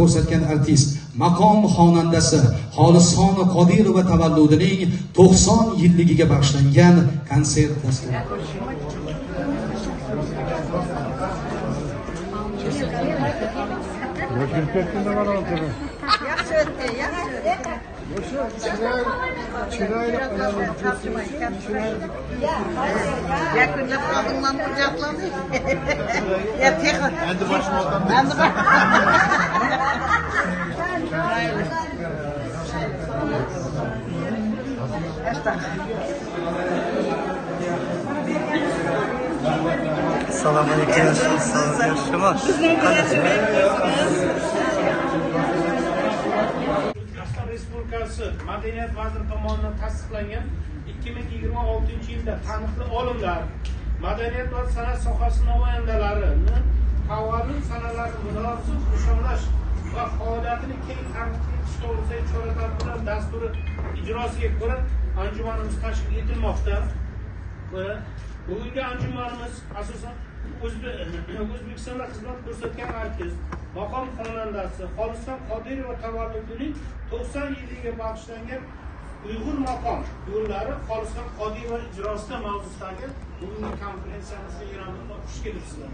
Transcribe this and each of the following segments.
ko'rsatgan artist, maqom xonandasi Xolisxon Qodirova tavalludining 90 yilligiga bag'ishlangan konsert dasturi. Yakında kadınla kucaklandı. Ya tek. Ben de başıma oldum. Ben de Selamünaleyküm. Respublikasi Madaniyat vaziri tomonidan tasdiqlangan 2026-yilda taniqli olimlar, madaniyat va san'at sohasi namoyandalarini tavallud sanalarini munosib nishonlash va faoliyatini keng targ'ib etish to'g'risidagi chora-tadbirlar dasturi ijrosiga ko'ra anjumanimiz tashkil etilmoqda. Bugungi anjumanimiz asosan O'zbekistonda xizmat ko'rsatgan artist, maqom xonandasi Xolisxon Qodirova tavalludining 90 yilligiga bag'ishlangan Uyg'ur maqom yo'llari Xolisxon Qodirova ijrosida mavzusidagi bugungi konferensiyamizga yana xush kelibsizlar.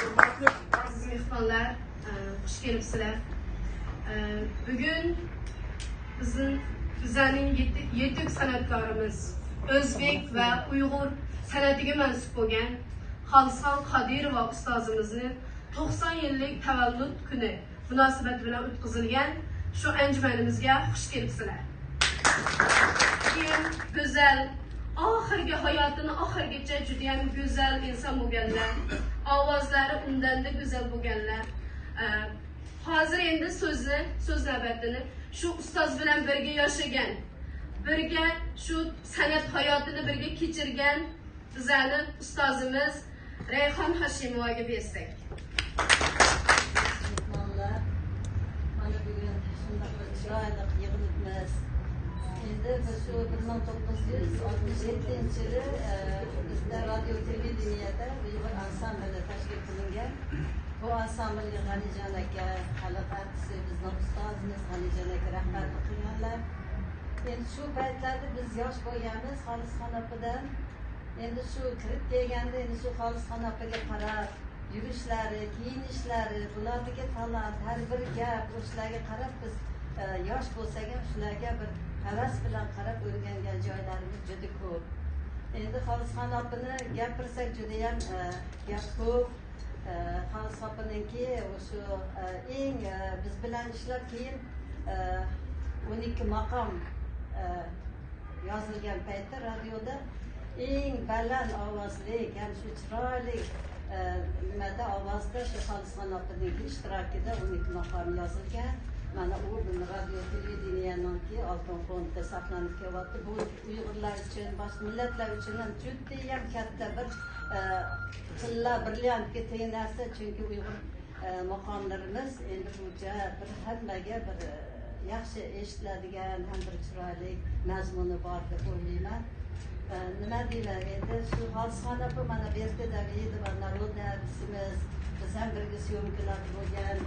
Hurmatli aziz mehmonlar, xush kelibsizlar. Bugun bizning yetuk san'atkorimiz, O'zbek va Uyg'ur san'atiga mansub bo'lgan Xolisxon Qodirova ustozimizni 90 yillik tavallud kuni munosabati bilan o'tkazilgan shu anjumanimizga xush kelibsizlar. Keyin go'zal, oxirgi hayotini oxirigacha juda ham go'zal inson bo'lganlar, ovozlari undanda go'zal bo'lganlar. Hozir endi so'z navbatini shu ustoz bilan birga yashagan, birga shu san'at hayotini birga kechirgan bizning ustozimiz Rayhon Hashimovaga bersak. Mehmonlar, mana bugun shunday bir chiroyli yig'ilibmiz. Endi biz shu 1967-yili bizda radio televideniyada bir ansambl tashkil qilingan. Bu ansamblga G'anijon aka, xalq artisti bizning ustozimiz G'anijon aka rahbarlik qilganlar. Endi shu paytlarda biz yosh bo'lganmiz Xolisxon opadan. Endi shu kirib kelganda endi shu Xolisxon opaga qarab yurishlari, kiyinishlari, bularga talant, har bir gap, o'shalarga qarab biz yosh bo'lsak ham shularga bir havas bilan qarab o'rgangan joylarimiz juda ko'p. Endi Xolisxon opani gapirsak juda ham gap ko'p. Xolisxon opaninki o'sha eng biz bilan ishlab keyin 12 maqom yozilgan paytda radioda eng baland ovozli, ham shu chiroyli nimada ovozda shu Xolisxon opaning ishtirokida 12 maqom yozilgan. Mana u radio televideniyaniki oltin fonda saqlanib kelyapti. Bu Uyg'urlar uchun, boshqa millatlar uchun ham juda ham katta bir tilla brilliantga teng narsa, chunki Uyg'ur maqomlarimiz endi bu bir hammaga bir yaxshi eshitiladigan, ham bir chiroyli mazmuni bor deb o'ylayman. Nima deyman, endi shu Xolisxon opa mana bu yerda Davidova narodniy artistimiz, biz ham birga syomkalar bo'lgan.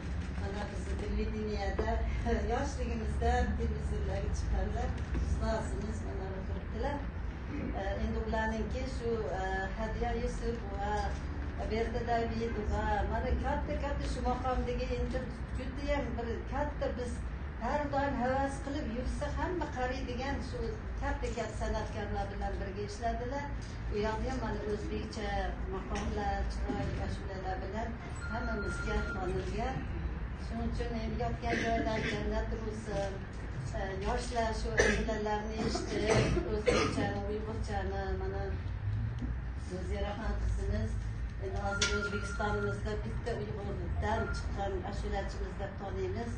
Mana bizni televideniyada yoshligimizda televizorlarga chiqqanlar ustozimiz mana turibdilar. Endi ularninki shu Hadiya Yusuf va Berta Davidova mana katta shu maqomdagi endi juda ham bir katta biz har doim havas qilib yursa hamma qaraydigan shu katta san'atkorlar bilan birga ishladilar. U yoqda ham mana o'zbekcha maqomlar, chiroyli ashulalar bilan hammamizga tanilgan. Shuning uchun endi yotgan joylar jannat bo'lsin. Yoshlar shu ashulalarni eshitib, o'zbekchani, uyg'urchani mana Zo'ziraxon qizimiz endi hozir O'zbekistonimizda bitta Uyg'urdan chiqqan ashulachimiz deb taniymiz.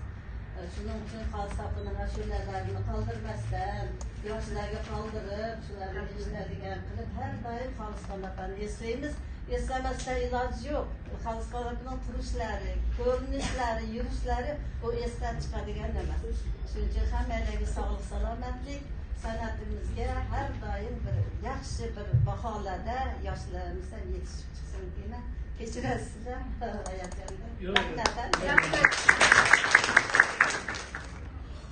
Shuning uchun Xolisxon opaning ashulalarini qoldirmasdan, yoshlarga qoldirib, shularni eshitadigan qilib har doim Xolisxon opani eslaymiz. Eslamasdan iloji yo'q. Xolisxon opaning turishlari, ko'rinishlari, yurishlari bu esdan chiqadigan emas. Shuning uchun hammalarga sog'lik, salomatlik, san'atimizga har doim bir yaxshi bir baholarda yoshlarimiz ham yetishib chiqsin deyman. kechirasizlar aytganda. Yo'q.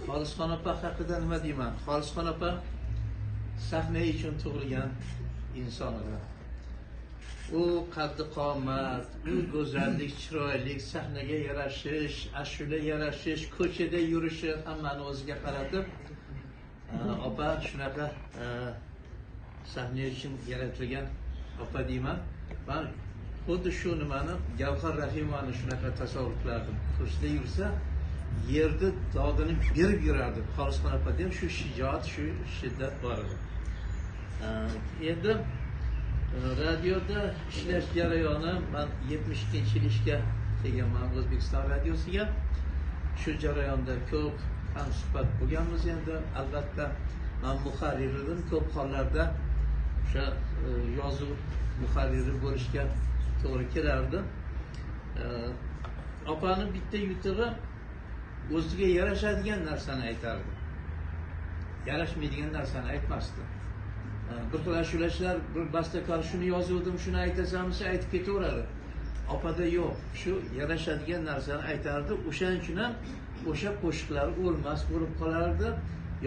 Xolisxon opa haqida nima deyman? Xolisxon opa sahna uchun tug'ilgan inson edi. U qaddi qomat, u go'zallik, chiroylik, sahnaga yarashish, ashula yarashish, ko'chada yurishi hammani o'ziga qaratib, opa shunaqa sahna uchun yaratilgan opa deyman. Men xuddi shu nimani Gavhar Rahimovani shunaqa tasavvur qilardim. Ko'chada yursa, yerda dodini berib yurardi. Xolisxon opada ham shu shijoat, shu shiddat bor edi. Endi radioda ishlash jarayoni, men 72-yil ishga kelganman O'zbekiston radiosiga. Shu jarayonda ko'p hamsuhbat bo'lganmiz. Endi albatta men muharrir edim, ko'p hollarda o'sha yozuv muharriri bo'lishga to'g'ri kelardi. Opani bitta yutug'i o'ziga yarashadigan narsani aytardi. Yarashmaydigan narsani aytmasdi. Bir xil ashulachilar, bir bastakor shuni yozuvdim, shuni aytasanmi, aytib ketaveradi. Opada yo'q, shu yarashadigan narsani aytardi. O'shaning uchun ham o'sha qo'shiqlar o'lmas bo'lib qolardi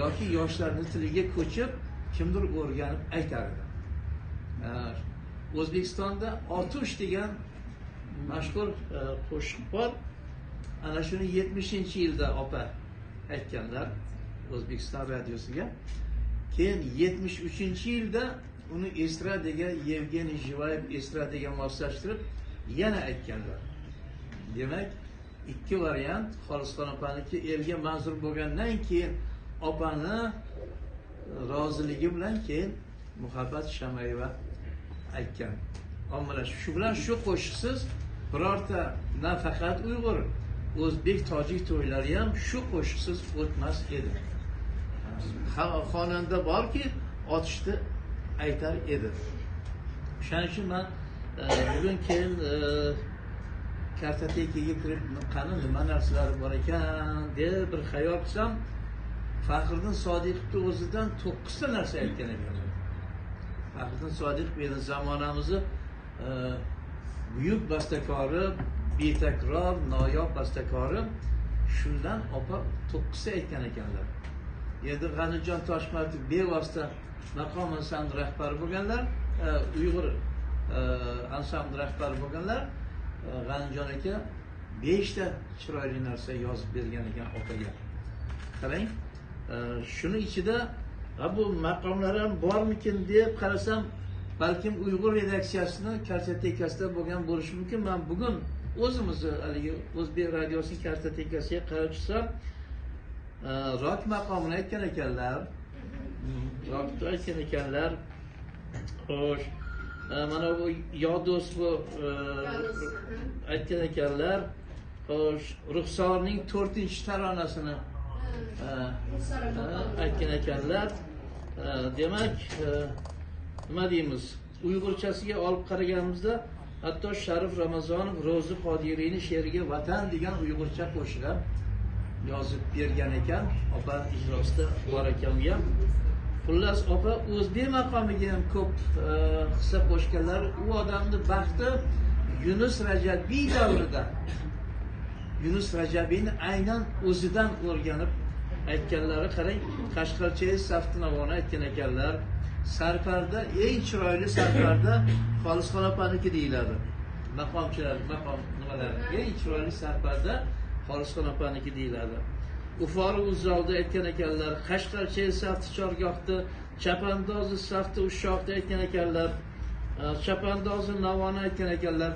yoki yoshlarning tiliga ko'chib, kimdir o'rganib aytardi. O'zbekistonda Otush degan mashhur qo'shiq bor. Ana shuni 70-yilda opa aytganlar O'zbekiston radiosiga. Keyin 73-yilda uni estradaga Yevgeniy Jivayev estradaga moslashtirib yana aytganlar. Demak, ikki variant Xolisxon opaniki elga manzur bo'lgandan keyin opani roziligi bilan keyin Muhabbat Shamayeva aytgan. Ommalar shu bilan shu qo'shiqsiz birorta nafaqat Uyg'ur, o'zbek, tojik to'ylari ham shu qo'shiqsiz o'tmas edi. Xonanda borki, otishni aytar edi. Shuning uchun men bugun keyin kartotekaga kirib, qani nima narsalar bor ekan deb bir xayol qilsam, Faxriddin Sodiqovning o'zidan 9 ta narsa aytgan ekan. Faxriddin Sodiqov bizning zamonamizning buyuk bastakori, betakror, noyob bastakori. Shundan opa 9 ta aytgan ekanlar. Endi G'anijon Toshmatov bevosita maqom ansambli rahbari bo'lganlar, Uyg'ur ansambli rahbari bo'lganlar. G'anijon aka 5 ta chiroyli narsa yozib bergan ekan opaga. Qarang, shuni ichida bu maqomlar ham bormikin deb qarasam, balkim Uyg'ur redaksiyasining kartotekasida bo'lgan bo'lishi mumkin. Men bugun o'zimizni haligi O'zbek radiosining kartotekasiga qarab chiqsam, rock maqomini aytgan ekanlar. Rockni aytgan ekanlar. Xo'sh, mana bu Yodos bu aytgan ekanlar. Xo'sh, Ruxsorning 4-taronasini aytgan ekanlar. Demak, nima deymiz? Uyg'urchasiga olib qaraganimizda hatto Sharif Ramazonov Ro'zi Qodiriyning she'riga Vatan degan Uyg'urcha qo'shiqlar yozib bergan ekan. Opa ijrosida bor ekan u ham. Xullas, opa o'zbek maqomiga ham ko'p hissa qo'shganlar. U odamning baxti Yunus Rajabiy davrida. Yunus Rajabiyni aynan o'zidan o'rganib aytganlari, qarang, Qashqarcha Saftinavoni aytgan ekanlar. Sarparda eng chiroyli sarparda Xolisxon opaniki deyiladi. Maqomchilar, maqom nimalar? Eng chiroyli sarparda Xolisxon opaniki deyiladi. Ufori Uzzolda aytgan ekanlar, Qashqarcha Safti chorgohda, Chapandozi Safti Ushshoqda aytgan ekanlar, Chapandozi Navoni aytgan ekanlar.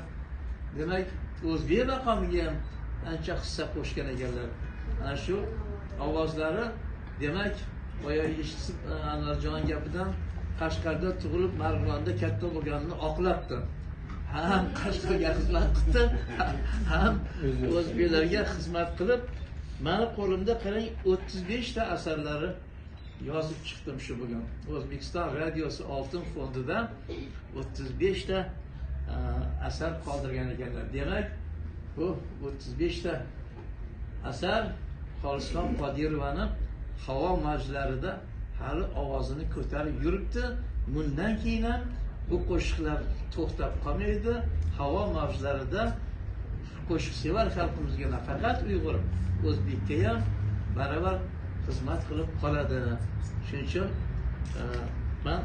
Demak, o'zbek maqomiga ham ancha hissa qo'shgan ekanlar. Ana shu ovozlari, demak, boya eshitib Anvarjon gapidan Qashqarda tug'ilib, Marg'ilonda katta bo'lganini oqlabdi. Ham Qashqarga xizmat qildi, ham o'zbeklarga xizmat qilib, meni qo'limda qarang 35 ta asarlari yozib chiqdim shu bugun. O'zbekiston radiosi Oltin fondidan 35 ta asar qoldirgan ekanlar. Demak, bu 35 ta asar Xolisxon Qodirovani havo majlarida hali ovozini ko'tarib yuribdi. Bundan keyin ham bu qo'shiqlar to'xtab qolmaydi. Havo mavjlarida qo'shiqsevar xalqimizga nafaqat Uyg'ur, o'zbekka ham baravar xizmat qilib qoladi. Shuning uchun men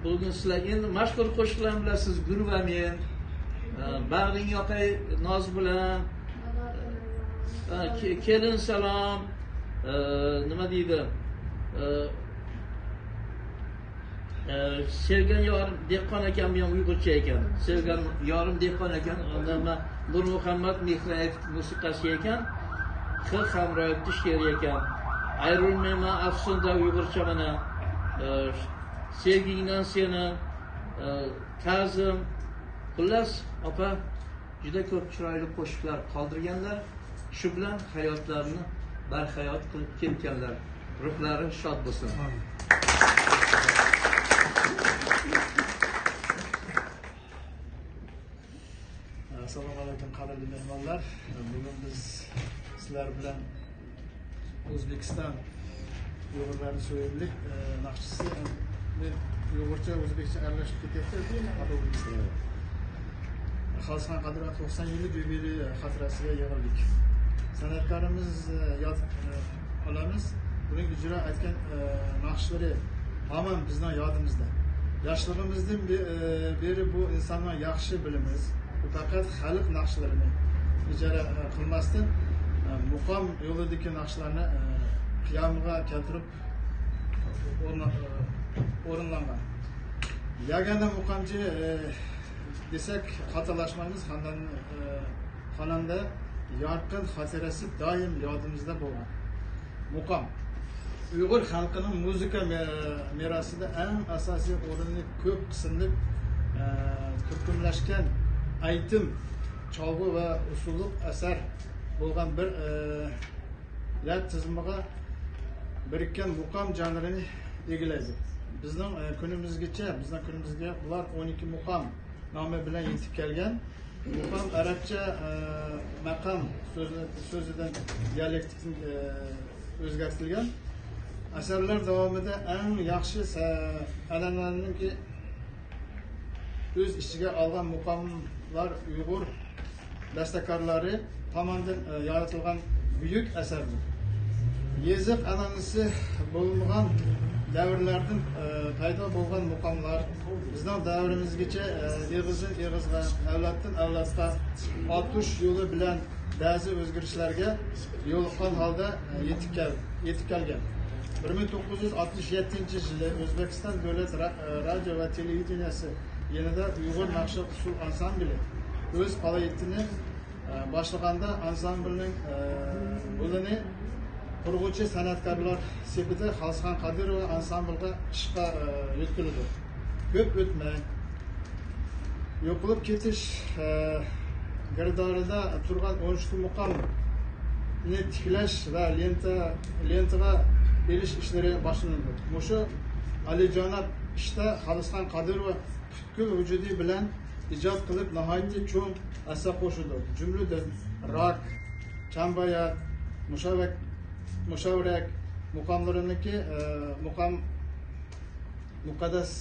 bugun sizlarga endi mashhur qo'shiqlarni bilasiz, Gul va men, Bag'ring yoqay noz bilan, kelin salom, nima deydi? Sevgan yorim dehqon ekan, bu ham Uyg'urcha ekan. Sevgan yorim dehqon ekan, undan men Nur Muhammad Mehrayev musiqasi ekan, Xil Hamroyevni she'ri ekan. Ayrilmayman afsunda Uyg'urcha mana sevgingdan seni, Kazim, xullas opa juda ko'p chiroyli qo'shiqlar qoldirganlar. Shu bilan hayotlarini barhayot qilib ketganlar. Ruhlari shod bo'lsin. Assalomu alaykum qadrli mehmonlar. Bugun biz sizlar bilan O'zbekiston Uyg'urlari so'yimlik naqshisi Uyg'urcha o'zbekcha aralashib ketyapti. Xalqaro Qodirov 90 yillik yubiley xotirasiga yig'ildik. San'atkorimiz yod olamiz. Buning ijro etgan naqshlari hamon bizning yodimizda. Yoshligimizdan beri bu insonning yaxshi bilimiz. Bu faqat xalq naqshlarini ijara qilmasdan muqom yo'lidagi naqshlarni qiyomiga keltirib o'rinlangan. Yagona muqomchi desak xatolashmaymiz. Xonanda yorqin xotirasi doim yodimizda bo'lgan. Muqom Uyg'ur xalqining muzika merosida eng asosiy o'rinni ko'p qismli turkumlashgan aytim, cholg'u va usullik asar bo'lgan bir rap tizimiga birikkan muqom janrini egallaydi. Bizning kunimizga bular 12 muqom nomi bilan yetib kelgan. Muqom arabcha maqam so'zidan dialektik o'zgartirilgan. Asarlar davomida eng yaxshi an'analarni o'z ichiga olgan muqomlar Uyg'ur bastakorlari tomonidan yaratilgan buyuk asardir. Yeziq an'anasi bo'lmagan davrlardan paydo bo'lgan muqomlar bizning davrimizgacha eg'izga, avloddan avlodga o'tish yo'li bilan ba'zi o'zgarishlarga yo'liqqan holda yetib kelgan. 1967 yili O'zbekiston Davlat radio va televideniyasi yanada Uyg'ur naqshi usul ansambli o'z faoliyatini boshlaganda ansamblning bo'lini qurg'uvchi san'atkorlar sifatida Xalqaro Qodirov ansambliga ishga yutkildi. Ko'p o'tmay yo'qolib ketish girdorida turgan 13 muqomni tiklash va lentaga elish ishlari boshlandi. Mushu Alijonab ishda Xalqaro Qodirov butkul vujudi bilan ijod qilib nihoyatda cho'ng asar qo'shildi. Jumladan rak, chambayat, mushavrak muqomlariniki muqaddas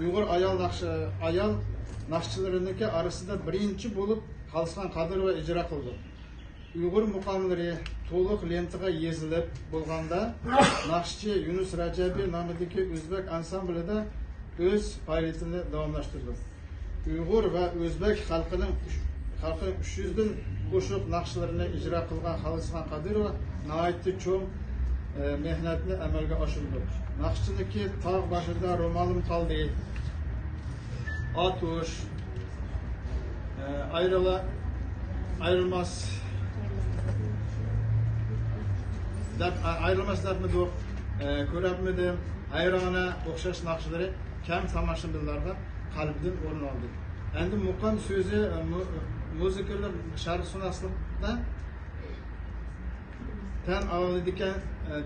Uyg'ur ayol naqshchilariniki orasida birinchi bo'lib Xalqaro Qodirov ijro qildi. Uyg'ur muqomlari to'liq lentaga yezilib bo'lganda naqshchi Yunus Rajabiy nomidagi o'zbek ansamblida o'z faoliyatini davomlashtirdi. Uyg'ur va o'zbek xalqining 300 dan qo'shiq naqshlarini ijro qilgan Xalqaro Qodirov nihoyatda cho'ng mehnatni amalga oshirdi. Naqshchiniki tog' boshida ro'molim qoldi, otush, ayrılmaz debmidi, ko'rabmidim, hayrona o'xshash naqshlari kam tomoshabinlarga qalbdan o'rin oldi. Endi muqom so'zi muzikalar sharqshunoslikda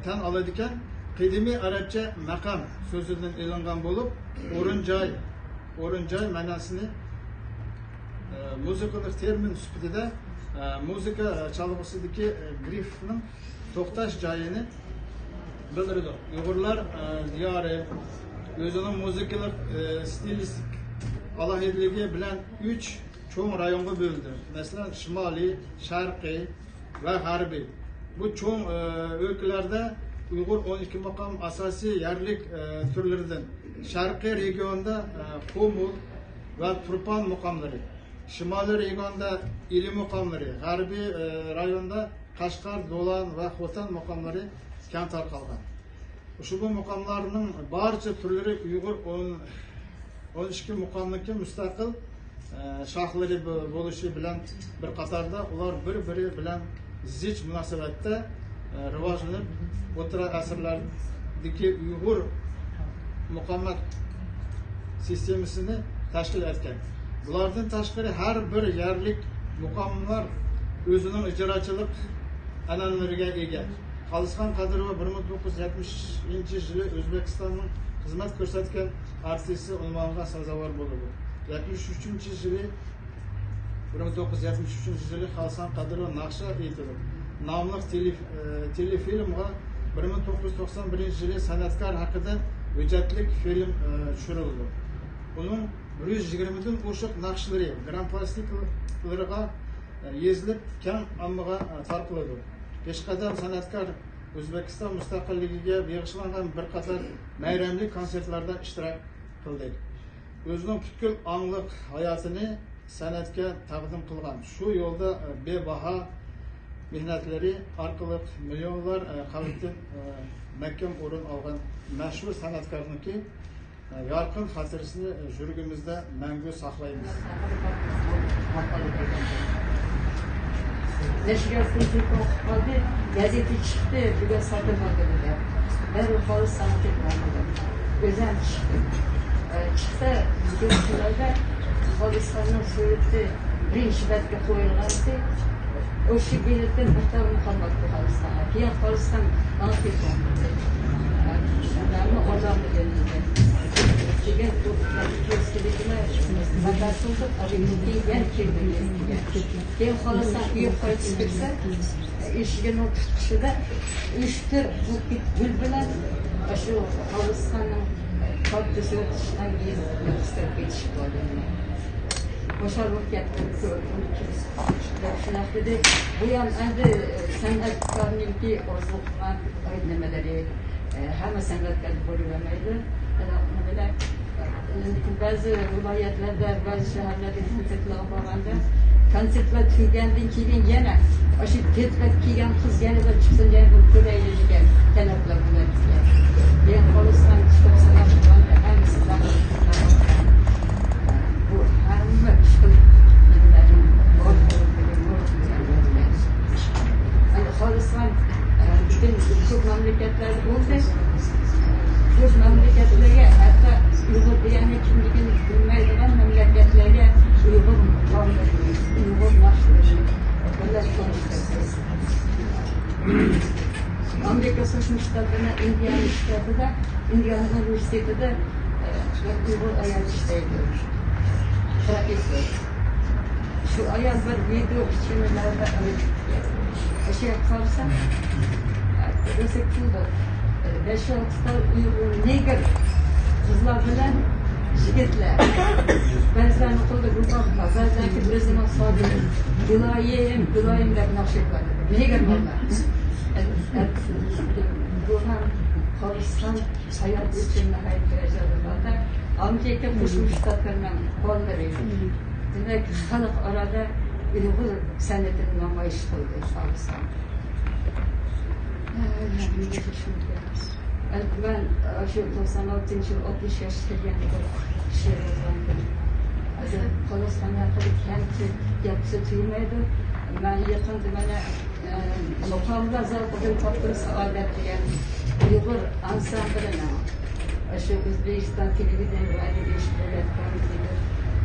tan oladigan qadimiy arabcha maqam so'zidan ilingan bo'lib, o'rin joy ma'nosini muzikalar termin sifatida muzika chalg'usidagi grifning to'xtash joyini bildirdi. Uyg'urlar diyori o'zining muzikalik stilistik alohidligi bilan 3 cho'ng rayonga bo'ldi. Masalan, shimoliy, sharqiy va g'arbiy. Bu cho'ng o'lkalarda Uyg'ur 12 maqom asosiy yerlik turlaridan. Sharqiy regionda Qo'mur va Turpan maqomlari, shimoliy regionda Ili maqomlari, g'arbiy rayonda Qashqar, Do'lan va Xotan maqomlari keng tarqalgan. Ushbu maqomlarning barcha turlari Uyg'ur 12 maqomniki mustaqil shohlari bo'lishi bilan bir qatorda ular bir-biri bilan zich munosabatda rivojlanib, o'tira asrlardagi Uyg'ur muqomat sistemasini tashkil etgan. Bulardan tashqari har bir yerlik muqomlar o'zining ijrochilik an'analariga ega. Xolixon Qodirova 1970-yili O'zbekistonning xizmat ko'rsatgan artisti unvoniga sazovor bo'ldi. 73-yili 1973-yili Xolixon Qodirova Naqsha etilib, nomli telefilmga 1991-yili san'atkor haqida hujjatlik film tushirildi. Uning 120 dan oshiq naqshlari gran plastiklarga yezilib, keng ommaga tarqaldi. Peshqadam san'atkor O'zbekiston mustaqilligiga bag'ishlangan bir qator bayramlik konsertlarda ishtirok qildi. O'zining butkul ongliq hayotini san'atga taqdim qilgan. Shu yo'lda bebaho mehnatlari orqali millionlar qalbida mahkam o'rin olgan mashhur san'atkorniki yorqin xotirasini yuragimizda mangu saqlaymiz. Nashriyotga telefon qildi, gazeta chiqdi, bugun sotilmoqda dedi. Bir xolis san'at etmoqda. O'zim chiqdi, videolarda xolislarning surati birinchi betga qo'yilgandi. O'sha biletdan bitta muhabbatga xolislar. Keyin xolisdan telefon qildi. Ularni odamni dedi. Keyin keyin xolislar uyga qaytib kelsa, eshigini tutishida 3 gul bilan shu xolislarning kattasi o'tishdan keyin yo'qsib ketishib qoldi. Boshqarib ketdi. Shunaqa dedi, bu ham endi san'atkorniki orzu qilgan nimalari hamma san'atkor bo'laolmaydi. Ba'zi viloyatlarda, ba'zi shaharlarda konsertlar bo'lganda, konsertlar tugagandan keyin yana o'sha tetrak kiygan qiz yana bir chiqsin, yana bir ko'raylik degan talablar bo'ladi. Men xolisdan chiqib sanashganda hammasi bu hamma ish qilib xolisdan butun ko'p mamlakatlarda bo'ldi. Ko'p mamlakatlarga hatto Uyg'ur degani kimligini bilmaydigan mamlakatlarga Uyg'ur naqshlari bular tanishtirdi. Amerika Qo'shma Shtatlarining Indiana shtatida, Indiana universitetida Uyg'ur ayol ishlaydi. Professor. Shu ayol bir video tushunlarda o'sha qarasa o'sha kuldi. 5-6 Uyg'ur neger qizlar bilan yigitlar. Ba'zilarni qo'lda gurbaqlar, ba'zilarni o'zining sodiq, Guloyim deb naqsh etadi. Neger bolalar. Bu ham xolisdan hayot uchun nihoyat darajada Amerika Qo'shma Shtatlarining qo'llari. Demak, xalq orada Uyg'ur san'atini namoyish qildi xolisdan. Ben şu 96 yıl 60 yaşındayken şiir yazdım. Xolisdan yapılıp kendi yapısı tüymeydi. Ben yakındı bana mukamda zavkıdın kaptırı saadet diyen Uyg'ur ansamblına. Şu Özbekistan televizyon ve edebiyat komitesi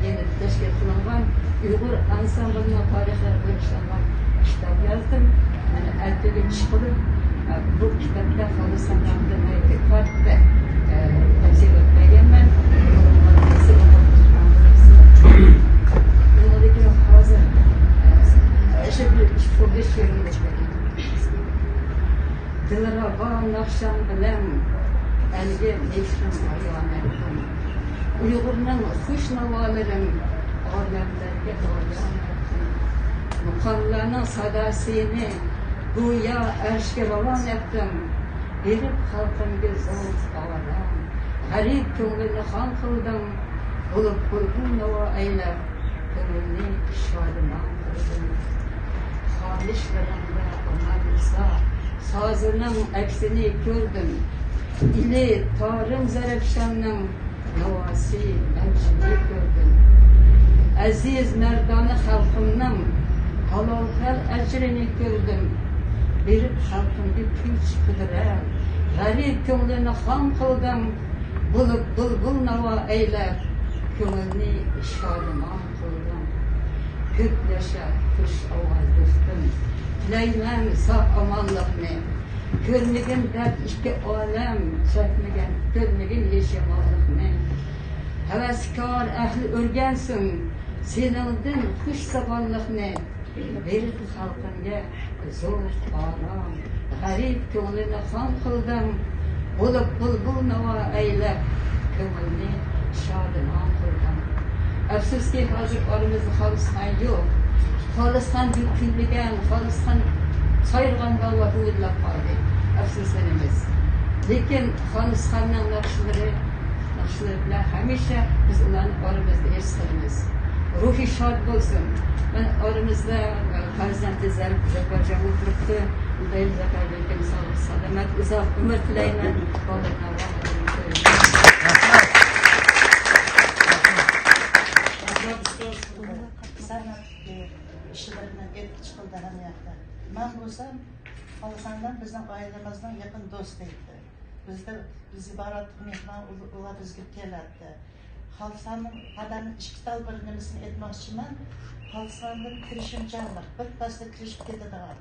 yeni teşkil kılınan Uyg'ur ansamblına tarihler bölüşlenmek kitap yazdım. Yani erteli çıkılıp bu kitapta xolisdan yaptığımı farklı temsil etmeyeceğim ben. Bunlardaki hazır şu bir 45 yılını geçmek. Dilara bağımlar Akşam bilen elge meşrum ayan ettim. Uygur'un hoş navaların alemlerge ayan ettim. Mukamlarının sadasını güya erşke roman ettim. Berip halkın bir zor ağaram. Garip köngülünü han kıldım. Bulup bulgun nava eylep. Köngülünü şadıman kıldım. Haliş verende onarılsa sazının eksini gördüm. İli tarım zarafşanın navası mevcini gördüm. Aziz merdanı halkımın halalkal ecrini gördüm. Berip halkımda güç kıdırar. Garip köngülünü han kıldım. Bulup bulbul nava eylep. Köngülünü şadıman kıldım. Gökleşe kuş avaz düştüm. Dileymem sağ amanlıqni. Görmegin dert iki alem çekmegen, görmegin yaşamanlıqni. Hevaskar ahli örgensin, senildin kuş sabanlıqni. Berip halkınga zor aram. Garip köngülünü han kıldım. Bulup bulbul nava eylep. Köngülünü şadıman kıldım. Afsuski hazır aramızda Halistan yok. Halistan yükülgen, Halistan sayırgan vallahi uyurlap kaldı. Afsuslarımız. Lekin Halistan'ın nakşıları bilen hemşe biz onların aramızda eşlerimiz. Ruhi şad olsun. Ben aramızda Farzanti Zebacan oturuptu. Udayım Zekar'dayken sağlık, selamet, uzak ömür dileymen. Allah'ına rahmet eylesin. Sanat işlerinden gelip çıkıldı hem yakta. Ben bulsam, Halistan'dan bizim ailemizden yakın dostuydu. Biz ibarat mehman ula bizga keladi. Halistan'ın adamın işki dal bir nimasini etmoqchiman. Halistan'dan kirishimchanlik, bir pasda kirishib ketadigan.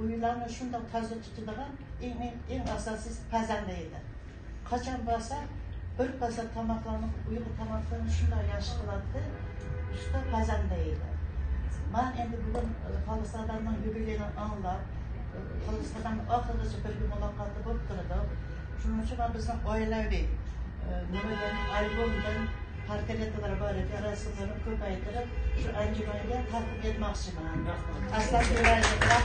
Uylarni shunday toza tutadigan eng asosiysi pazanda edi. Qachon bo'lsa bir pasa tomoqlarni, Uyg'ur tomoqlarini shunday yaxshi qiladi. Usta pazanda edi. Ben endi bugun Halistan'dan yubileyini anlab, Halistan'dan oxirigacha birga muloqotda bo'lib turdi. Shuning uchun men bizning oilaviy nimadan albomdan portretlar bor edi, rasmlarni ko'paytirib, shu anjumanga taqdim etmoqchiman. Aslan rahmat.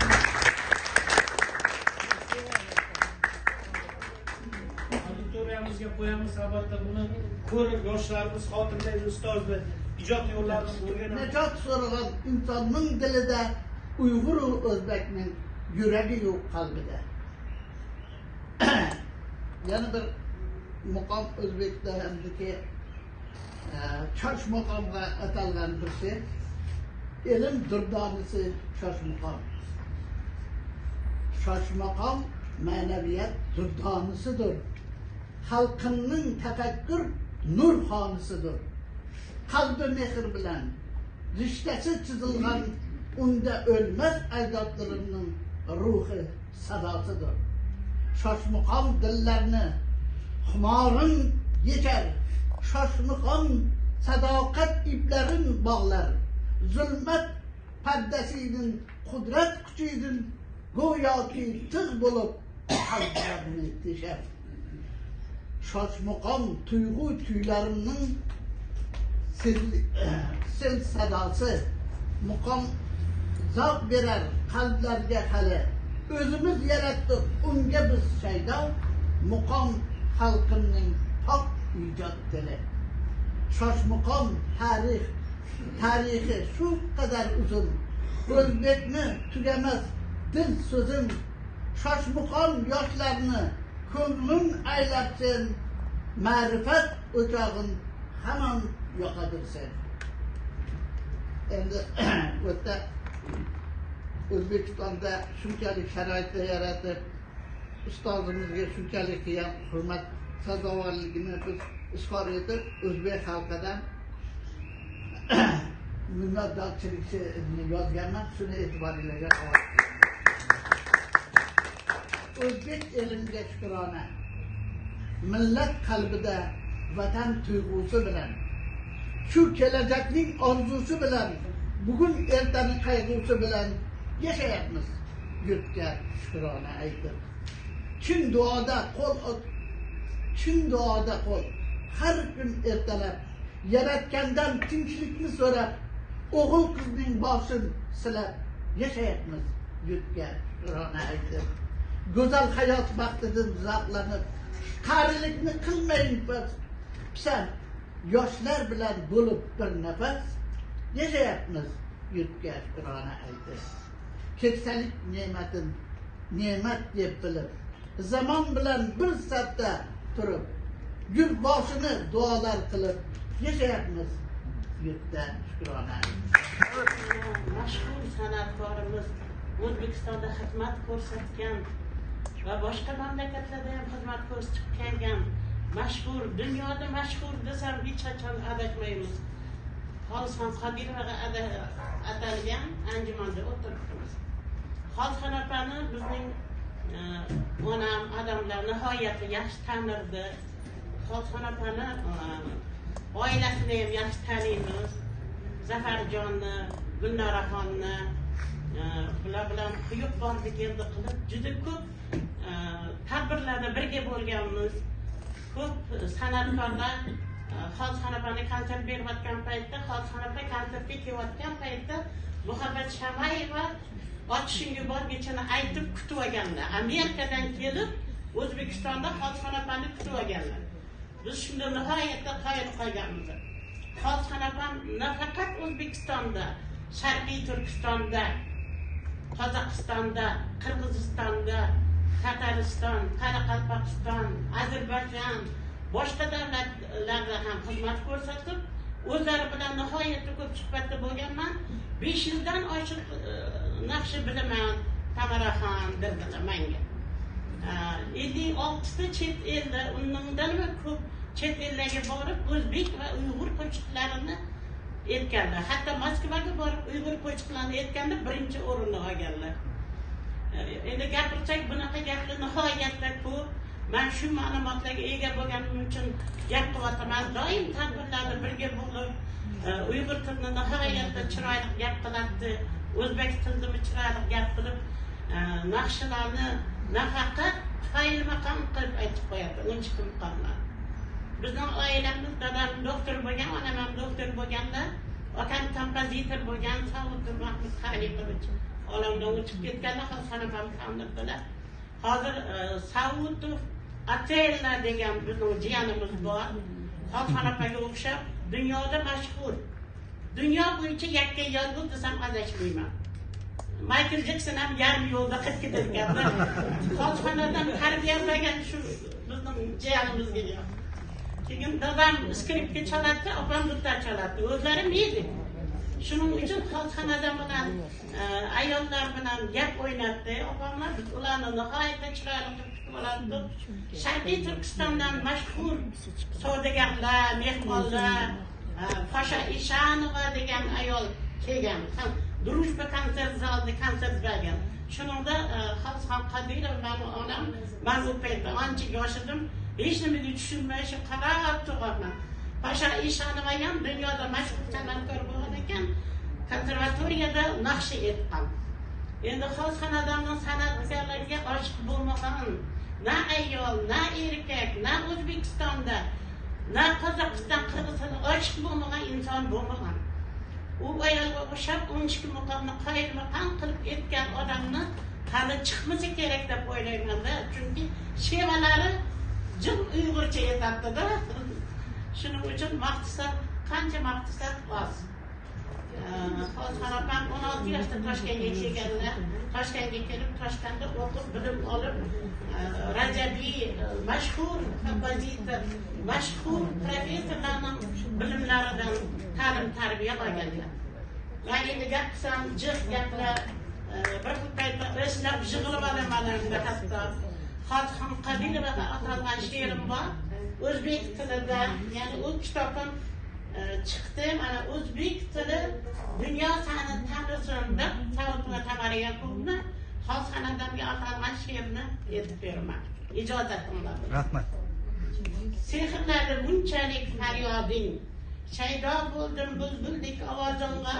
Auditoriyamizga qo'yamiz, albatta buni ko'rib yoshlarimiz xotirjam ustozni ijod yo'llarini o'rganamiz. Necat so'ragan insonning dilida Uyg'ur va O'zbekning yuragi yo'q qalbida. Yana bir muqom O'zbekda hamdiki Chosh muqomga atalgan birisi ilm durdonisi Chosh muqom. Chosh muqom ma'naviyat durdonisidir. Xalqning tafakkur nur xonisidir. Kalbi mehr bilen, rishtasi çizilgan, unda ölmez ajdodlarının ruhi sadasıdır. Şaşmıqam dillerini xumarın geçer, şaşmıqam sadakat iplerin bağlar, zulmet perdesinin kudret gücüydün, goya ki tığ bulup kalplerini deşer. Şaşmıqam tuygu tüylerinin sil sadası, muqam zavq verer kalplerge hali. Özümüz yarattık, unga biz şeyda, muqam halkının pak icat dili. Şaşmıqam tarihi şu kadar uzun, Özbekni tügemez dil sözüm, Şaşmıqam yaşlarını köngülün aylatsın, marifet ocağın hemen yo'qadir sen. Endi o'ta O'zbekistonda shunchalik sharoitlar yaratib, ustozimizga shunchalik ham hurmat sazovorligini biz izhor etib, o'zbek xalqidan minnatdorchilikni yozganman, shuni e'tiboringizga qo'yaman. O'zbek eliga shukrona, millat qalbida vatan tuyg'usi bilan, şu kelajakning orzusi bilan, bugun ertaning qayg'usi bilan yashayapmiz. Yurtga shukrona aytib. chin duoda qo'l har kun ertalab yaratgandan tinchlikni so'rab o'g'il qizning boshini silab yashayapmiz yurtga shukrona aytib go'zal hayot baxtidan zavqlanib qarilikni qilmang pisand yoshlar bilan bo'lib bir nafas yashayapmiz yurtga shukrona aytib keksalik ne'matin ne'mat deb bilib zamon bilan bir safda turib gul boshini duolar qilib yashayapmiz yurtda shukrona mashhur san'atkorimiz O'zbekistonda xizmat ko'rsatgan va boshqa mamlakatlarda ham xizmat ko'rsatib kelgan mashhur, dunyoda mashhur desam hech qachon adashmaymiz. Xolixon Qodirovaga atalgan anjumanda o'tiribmiz. Xolixon opani bizning onam odamlar nihoyatda yaxshi tanirdi. Xolixon opani oilasini ham yaxshi taniymiz. Zafarjonni, Gulnoraxonni bular bilan quyuq bordik endi qilib juda ko'p tadbirlarda birga bo'lganmiz. Ko'p san'atkorlar Xolixon opani konsert berayotgan paytda, Xolixon opa konsertga kelayotgan paytda Muhabbat Shamayeva ochishinga borgichini aytib kutib olganlar. Amerikadan kelib O'zbekistonda Xolixon opani kutib olganlar. Biz shunda nihoyatda qoyil qolganmiz. Xolixon opam nafaqat O'zbekistonda, Sharqiy Turkistonda, Qozog'istonda, Qirg'izistonda, Tatariston, Qoraqalpog'iston, Ozarbayjon, boshqa davlatlarda ham xizmat ko'rsatib, o'zlari bilan nihoyatda ko'p suhbatda bo'lganman. 5 yildan oshiq naqshi bilaman, Tamaraxon dedilar menga. 56 ta chet elda, undan ham ko'p chet ellarga borib, o'zbek va uyg'ur qo'shiqlarini aytganlar. Hatto Moskvaga borib uyg'ur qo'shiqlarini aytganda birinchi o'rinni olganlar. Endi gapirsak bunaqa gaplar nihoyatda ko'p. Men shu ma'lumotlarga ega bo'lganim uchun gap qilyapman. Doim tadbirlarda birga bo'lib, uyg'ur tilini nihoyatda chiroyli gap qiladi, o'zbek tilini chiroyli gap qilib, naqshlarni nafaqat faylmaqam qilib aytib qo'yadi, uncha maqomlar. Bizning oilamiz, dadam doktor bo'lgan, onam ham doktor bo'lganlar, akam kompozitor bo'lgan, Saudul Mahmud Xaliqovich olamdan o'tib ketganlar, Xolixon opam tanirdilar. Hozir Saudov Atella degan bizning jiyanimiz bor. Xolixon opaga o'xshab dunyoda mashhur. Dunyo bo'yicha yakka yolg'iz desam adashmayman. Michael Jackson ham yarim yo'lda qaytib ketganlar. Xolixon opam tarbiyalagan shu bizning jiyanimizga. Keyin dadam skripka chaladi, opam dutar chaladi. O'zlari miydi. Shuning uchun Xolixon opam bilan ayollar bilan gap o'ynatdi. Opamlar biz ularni nihoyatda chiroyli kutib olardik. Sharqiy Turkistondan mashhur savdogarlar, mehmonlar, Fasha Ishanova degan ayol kelgan. Drujba konsert zalida konsert bergan. Shuningda Xolixon Qodirov mening onam, men u paytda ancha yosh edim. Hech nimaga tushunmay shu qarab turibman. Fasha Ishanova ham dunyoda mashhur san'atkor bo'lgan ekan, konservatoriyada naqsh etgan. Endi Xolixon opamning san'atkorlarga oshiq bo'lmagan na ayol, na erkak, na O'zbekistonda, na Qozog'iston, Qirg'izistonda oshiq bo'lmagan inson bo'lmagan. U ayolga o'xshab 12 maqomni qoyilmaqom qilib etgan odamni hali chiqmasa kerak deb o'ylayman-da, chunki shevalari jim uyg'urcha aytadi-da. Shuning uchun maqsad, qancha maqsad bor. Xolixon opam 16 yoshda Toshkentga kelganlar. Toshkentga kelib, Toshkentda o'qib, bilim olib, Rajabiy mashhur kompozitor, mashhur professorlarning bilimlaridan ta'lim-tarbiya olganlar. Men endi gap qilsam, jiq gaplar, bir paytda eslab yig'ilib olaman hatto. Xolixon Qodirovaga atalgan she'rim bor. O'zbek tilida, ya'ni u kitobim chiqdi. Mana o'zbek tili dunyo sani tanirsin deb Saud va Tamariya quvni Xolixon opamga atalgan she'rni aytib beraman. Ijozatim bilan. Rahmat. Sehrladi bunchalik faryoding, shaydo bo'ldim bulbuldek ovozingga,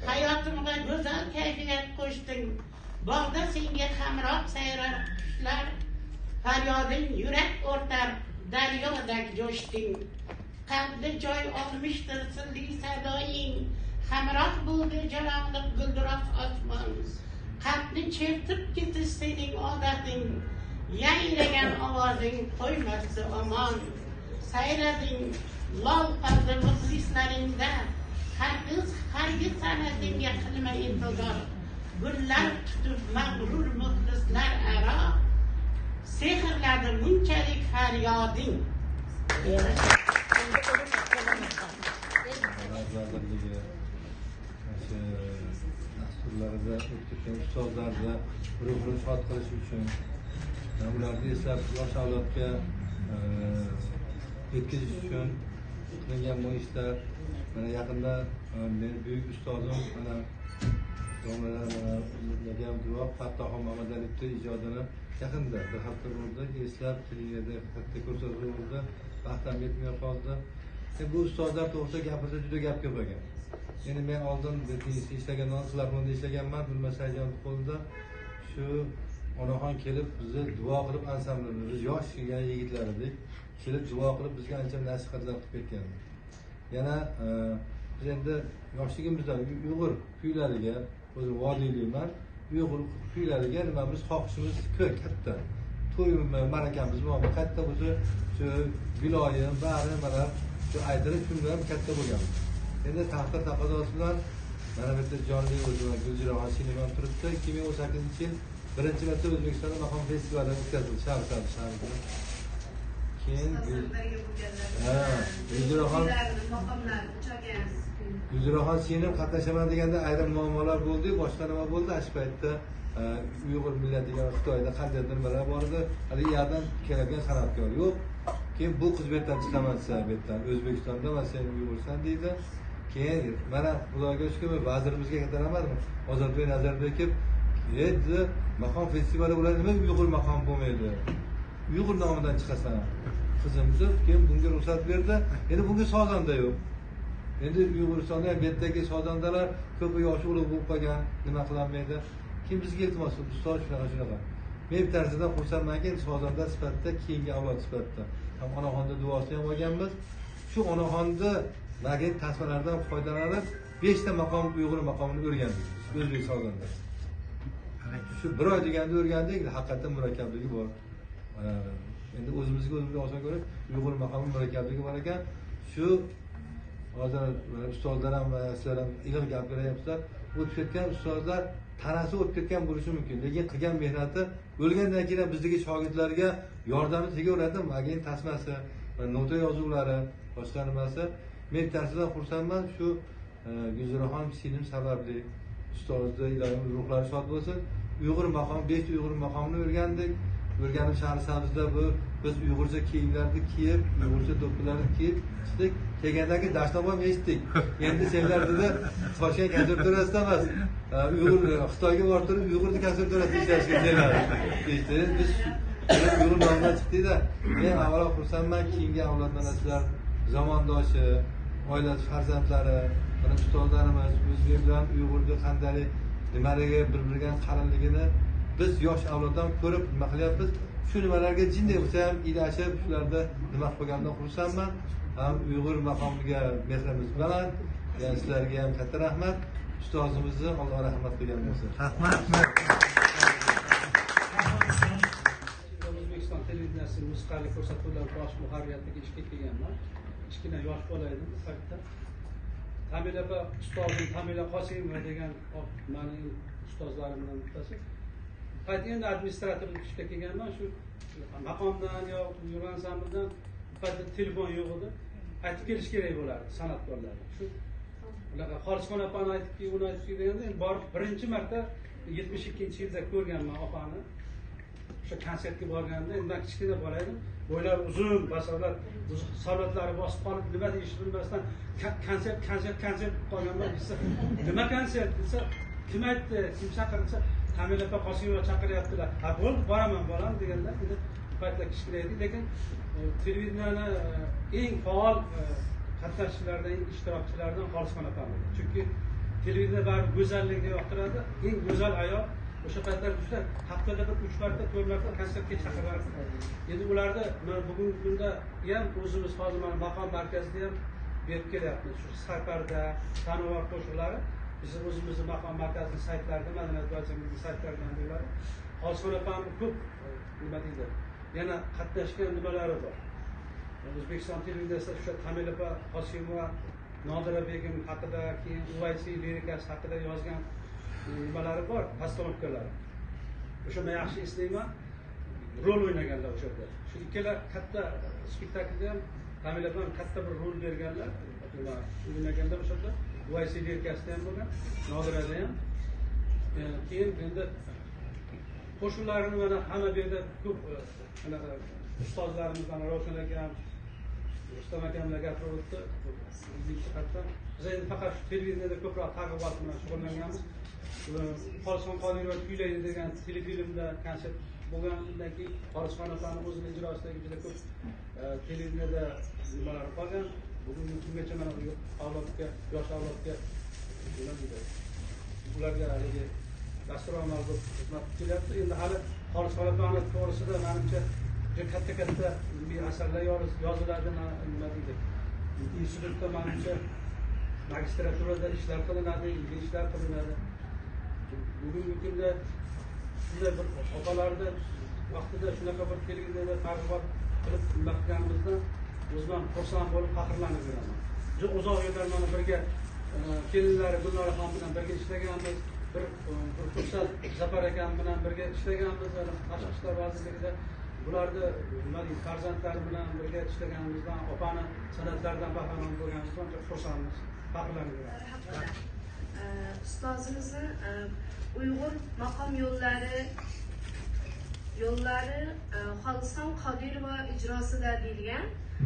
hayotimga go'zal kayfiyat qo'shding. Bog'da senga hamroh sayrar qushlar, Feryadın yürek ortar, deryadek coştun. Kalpte joy almıştır sırlı sedayın. Hamrah buldu caranlık güldürak asman. Kalpni çertip gitti senin adetin. Yaylayan avazın koyması aman. Seyredin lal kaldı mıhlislerinde. Herkes senetin yakılma intizar. Güller tutup mağrur muhlisler ara. Sehirledi munçelik feryadın. Vazirligi dasturlarida o'tgan ustozlarni ruhini shod qilish uchun ularni eslab yosh avlodga yetkazish uchun qilingan bu ishlar mana yaqinda meni buyuk ustozim mana domlalar Fattohxon Mamadaliyevni ijodini yaqinda bir hafta bo'ldi eslab televiziyaga katta ko'rsatuvda vaqtim yetmay qoldi. Bu ustozlar to'g'risida gapirsa juda gap ko'p ekan. Endi men oldin ishlaganman, Qilarmonda ishlaganman, Bilmasajon qo'lida shu onaxon kelib bizni duo qilib ansamblimiz, biz yosh yigitlar edik, kelib duo qilib bizga ancha nasihatlar qilib ketgan. Yana biz endi yoshligimizda Uyg'ur kuylariga, o'zim vodiylikman, Uyg'ur kuylariga nima biz xohishimiz ko'p katta. To'yimiz, ma'rakamiz bor, katta bo'lsa shu viloyat, bari mana shu aytilib shundan katta bo'lgan. Endi taqdir taqozosi bilan mana bu yerda jonli o'zimizga Guljirohon sinema turibdi. 2018-yil birinchi marta O'zbekistonda maqom festivali o'tkazildi shaharda. Keyin Guljirohon sinema qatnashaman deganda ayrim muammolar bo'ldi, boshqa nima bo'ldi? Shu paytda Uyg'ur millatiga Xitoyda qandaydir nimalar bor edi. Hali yerdan kelgan san'atkor yo'q. Keyin bu qiz betdan chiqaman desa, betdan O'zbekistonda va sen Uyg'ursan deydi. Keyin mana Xudoga shukr, vazirimizga katta rahmat. Ozodbek Nazarbeyev dedi, maqom festivali bo'ladi, nima Uyg'ur maqom bo'lmaydi? Uyg'ur nomidan chiqasan. Qizimiz keyin bunga ruxsat berdi. Endi bunga sozanda yo'q. Endi Uyg'uristonda ham betdagi sozandalar ko'p yoshi ulug' bo'lib qolgan, nima qilolmaydi. Kim bizga iltimos qilib, ustoz shunaqa. Men bir tarzidan xursandmanki, sozanda sifatida, keyingi avlod sifatida ham onaxonda duosini ham olganmiz. Shu onaxonda magnit tasmalardan foydalanib 5 ta maqom Uyg'ur maqomini o'rgandik. O'zbek sozanda. Shu bir oy deganda o'rgandik, haqiqatan murakkabligi bor. Endi o'zimizga oson ko'rib, Uyg'ur maqomi murakkabligi bor ekan. Shu hozir ustozlar ham sizlar ham iliq gap beryapsizlar. O'tib ketgan ustozlar tanasi o'tib ketgan bo'lishi mumkin, lekin qilgan mehnati o'lgandan keyin bizdagi shogirdlarga yordami tegaveradi. Magnit tasmasi va nota yozuvlari, boshqa nimasi. Men tarsidan xursandman, shu Guljirohon sinema sababli ustozni ilohim ruhlari shod bo'lsin. Uyg'ur maqom, 5 Uyg'ur maqomini o'rgandik. O'rganib Shahrisabzda biz Uyg'urcha kiyimlarni kiyib, Uyg'urcha do'ppilarni kiyib chiqdik. Kelgandagi dashnobam eshitdik. Endi senlar dedi, Toshkent konservatoriyasida emas, Uyg'ur Xitoyga borib turib Uyg'urni konservatoriyasida ishlashga keladi. Biz Uyg'ur nomidan chiqdik-da. Men avvalo xursandman, keyingi avlod mana sizlar zamondoshi, oila farzandlari, mana ustozlarimiz o'zbek bilan Uyg'urga qanday nimalarga bir-biriga qarinligini biz yosh avloddan ko'rib nima qilyapmiz. Shu nimalarga jinday bo'lsa ham ilashib, shularda nima qilgandan xursandman. Ham Uyg'ur maqomiga mehrimiz bilan, yani sizlarga ham katta rahmat. Ustozimizni Alloh rahmat qilgan bo'lsin. Rahmat. O'zbekiston televiziyasi musiqali ko'rsatuvlar bosh muharririyatiga ishga kelganman. Kichkina yosh bola edim bu paytda. Tamila opa ustozim Tamila Qosimova degan mening ustozlarimdan bittasi. Qayta endi administratorlik ishga kelganman. Shu maqomdan yo Uyg'ur ansamblidan paytda telefon yo'q edi. Qaytib kelish kerak bo'lardi san'atkorlar. Shu ularga Xolisxon opani aytibki, uni aytibki deganda borib birinchi marta 72-yilda ko'rganman opani. O'sha konsertga borganda endi kichkina bola edim. Bo'ylar uzun, basolat, savlatlari bosib qolib, nima deyishni bilmasdan konsert qolganman desa, nima konsert desa, kim aytdi, kim chaqirsa, Tamila opa Qosimova chaqiryaptilar. Ha, bo'ldi, boraman bolam deganda, endi paytlar kichkina edi, lekin televideniyani eng faol qatnashchilardan, ishtirokchilardan Xolisxon opam edi. Chunki televideniya baribir go'zallikni yoqtiradi, eng go'zal ayol o'sha paytlar shular haftada bir 3 marta 4 marta konsertga chaqirardi. Endi ularni mana bugungi kunda ham o'zimiz hozir mana maqom markazida ham berib kelyapmiz. Shu Sarparda, Sanovar qo'shiqlari biz o'zimizning maqom markazi saytlarida, madaniyat vazirligi saytlaridan bo'ladi. Hozir ham ko'p nima deydi? Yana qatnashgan nimalari bor. O'zbekiston televiziyasida o'sha Tamila Qosimova, Nodira Begim haqida, keyin Uvaysi lirikasi haqida yozgan nimalari bor, postanovkalari. O'shanda yaxshi eslayman, rol o'ynaganlar o'sha yerda. Shu ikkala katta spektaklda ham Tamila bilan katta bir rol berganlar. O'ynaganlar o'sha yerda. Uvaysi lirikasida ham bo'lgan, Nodirada ham. Keyin endi qo'shiqlarini mana hamma bu yerda ko'p ustozlarimiz mana Ravshan akam, Rustam akamlar gapirib o'tdi. Biz endi faqat televizorda ko'proq targ'ibot bilan shug'ullanganmiz. Xolisxon Qodirova kuylaydi degan telefilmda konsert bo'lgandan keyin Xolisxon opaning o'zini ijrosidagi juda ko'p televizorda nimalar qolgan. Bugungi kungacha mana avlodga, yosh avlodga nima deydi? Ularga haligi dasturxonlar bo'lib xizmat qilyapti. Endi hali Xolisxon opaning to'g'risida menimcha juda katta ilmiy asarlar yoziladi, nima deydi? Institutda menimcha magistraturada ishlar qilinadi, ilmiy ishlar qilinadi. Bugungi kunda shunday bir opalarni vaqtida shunaqa bir televizorda targ'ibot qilib nima qilganimizdan o'zim xursand bo'lib faxrlanib yuraman. Juda uzoq yillar mana birga kelinlari Gulnoraxon bilan birga ishlaganmiz. Bir fursat Zafar akam bilan birga ishlaganmiz. Tashqi ishlar vazirligida bularni nima deydi, farzandlari bilan birga ishlaganimizdan, opani san'atlaridan bahramand bo'lganimizdan juda xursandmiz. Faxrlanib yuramiz. Ustozimizni Uyg'ur maqom yo'llari Xolisxon Qodirova ijrosida deyilgan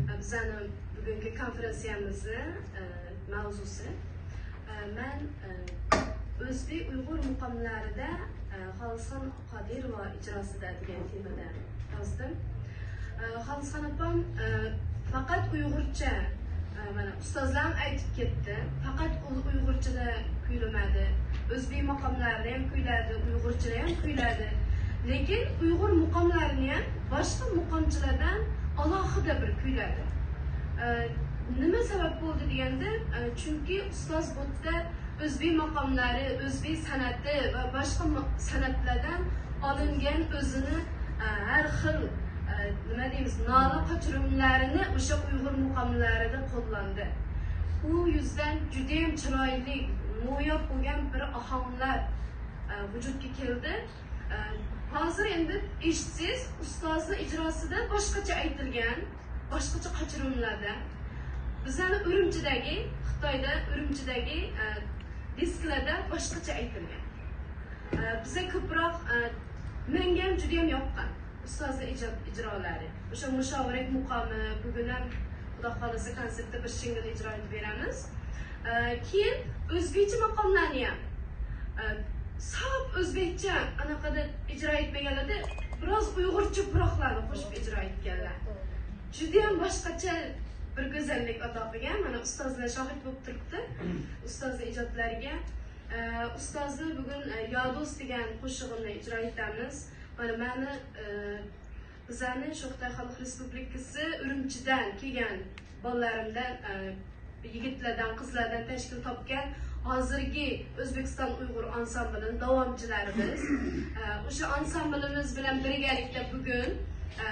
bizning bugungi konferensiyamizni mavzusi. Men o'zbek Uyg'ur muqomlarida Xolisxon Qodirova ijrosida degan temada yozdim. Xolisxon opam faqat Uyg'urcha, mana ustozlarim aytib ketdi, faqat Uyg'urchada kuylamadi. O'zbek maqomlarida ham kuyladi, Uyg'urchada ham kuyladi. Lekin Uyg'ur muqomlarini ham boshqa muqomchilardan alohida bir kuyladi. Nima sabab bo'ldi deganda, chunki ustoz bu yerda o'zbek maqomlari, o'zbek san'ati va boshqa san'atlardan olingan o'zini har xil nima deymiz, nola qochirumlarini o'sha Uyg'ur muqomlarida qo'llandi. U yuzdan juda ham chiroyli, noyob bo'lgan bir ohanglar vujudga keldi. Hozir endi eshitsangiz, ustozni ijrosida boshqacha aytilgan, boshqacha qochirumlarda bizning Urumchidagi, Xitoyda Urumchidagi disklarda boshqacha aytilgan. Bizga ko'proq menga ham juda ham yoqqan ustozning ijrolari. O'sha mushovirat muqomi, bugun ham Xudo xolisa konsertda bir shingil ijro etib beramiz. Keyin o'zbekcha maqomlarni ham sof o'zbekcha anaqada ijro etmaganlarda biroz uyg'urcha puroqlarni qo'shib ijro etganlar. Juda ham boshqacha bir go'zallik ato qilgan. Mana ustozlar shohid bo'lib turibdi ustozning ijodlariga. Ustozni bugun Yodos degan qo'shig'ini ijro etamiz. Mana meni bizning Sho'xtay Xalq Respublikasi Urumchidan kelgan bolalarimdan, yigitlardan, qizlardan tashkil topgan hozirgi O'zbekiston Uyg'ur ansamblining davomchilari biz. O'sha ansamblimiz bilan birgalikda bugun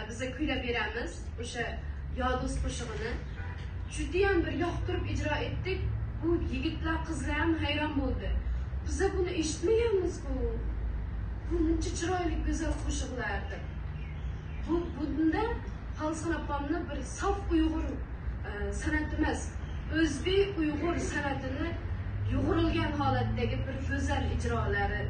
biz kuylab beramiz o'sha Yodos qo'shig'ini. Juda ham bir yoqtirib ijro etdik. Bu yigitlar, qizlar ham hayron bo'ldi. Biz buni eshitmaganmiz-ku. Bu buncha chiroyli go'zal qo'shiqlardir. Bunda Xolisxon opamni bir sof Uyg'ur san'atimiz, o'zbek Uyg'ur san'atini yo'g'rilgan holatdagi bir go'zal ijrolari.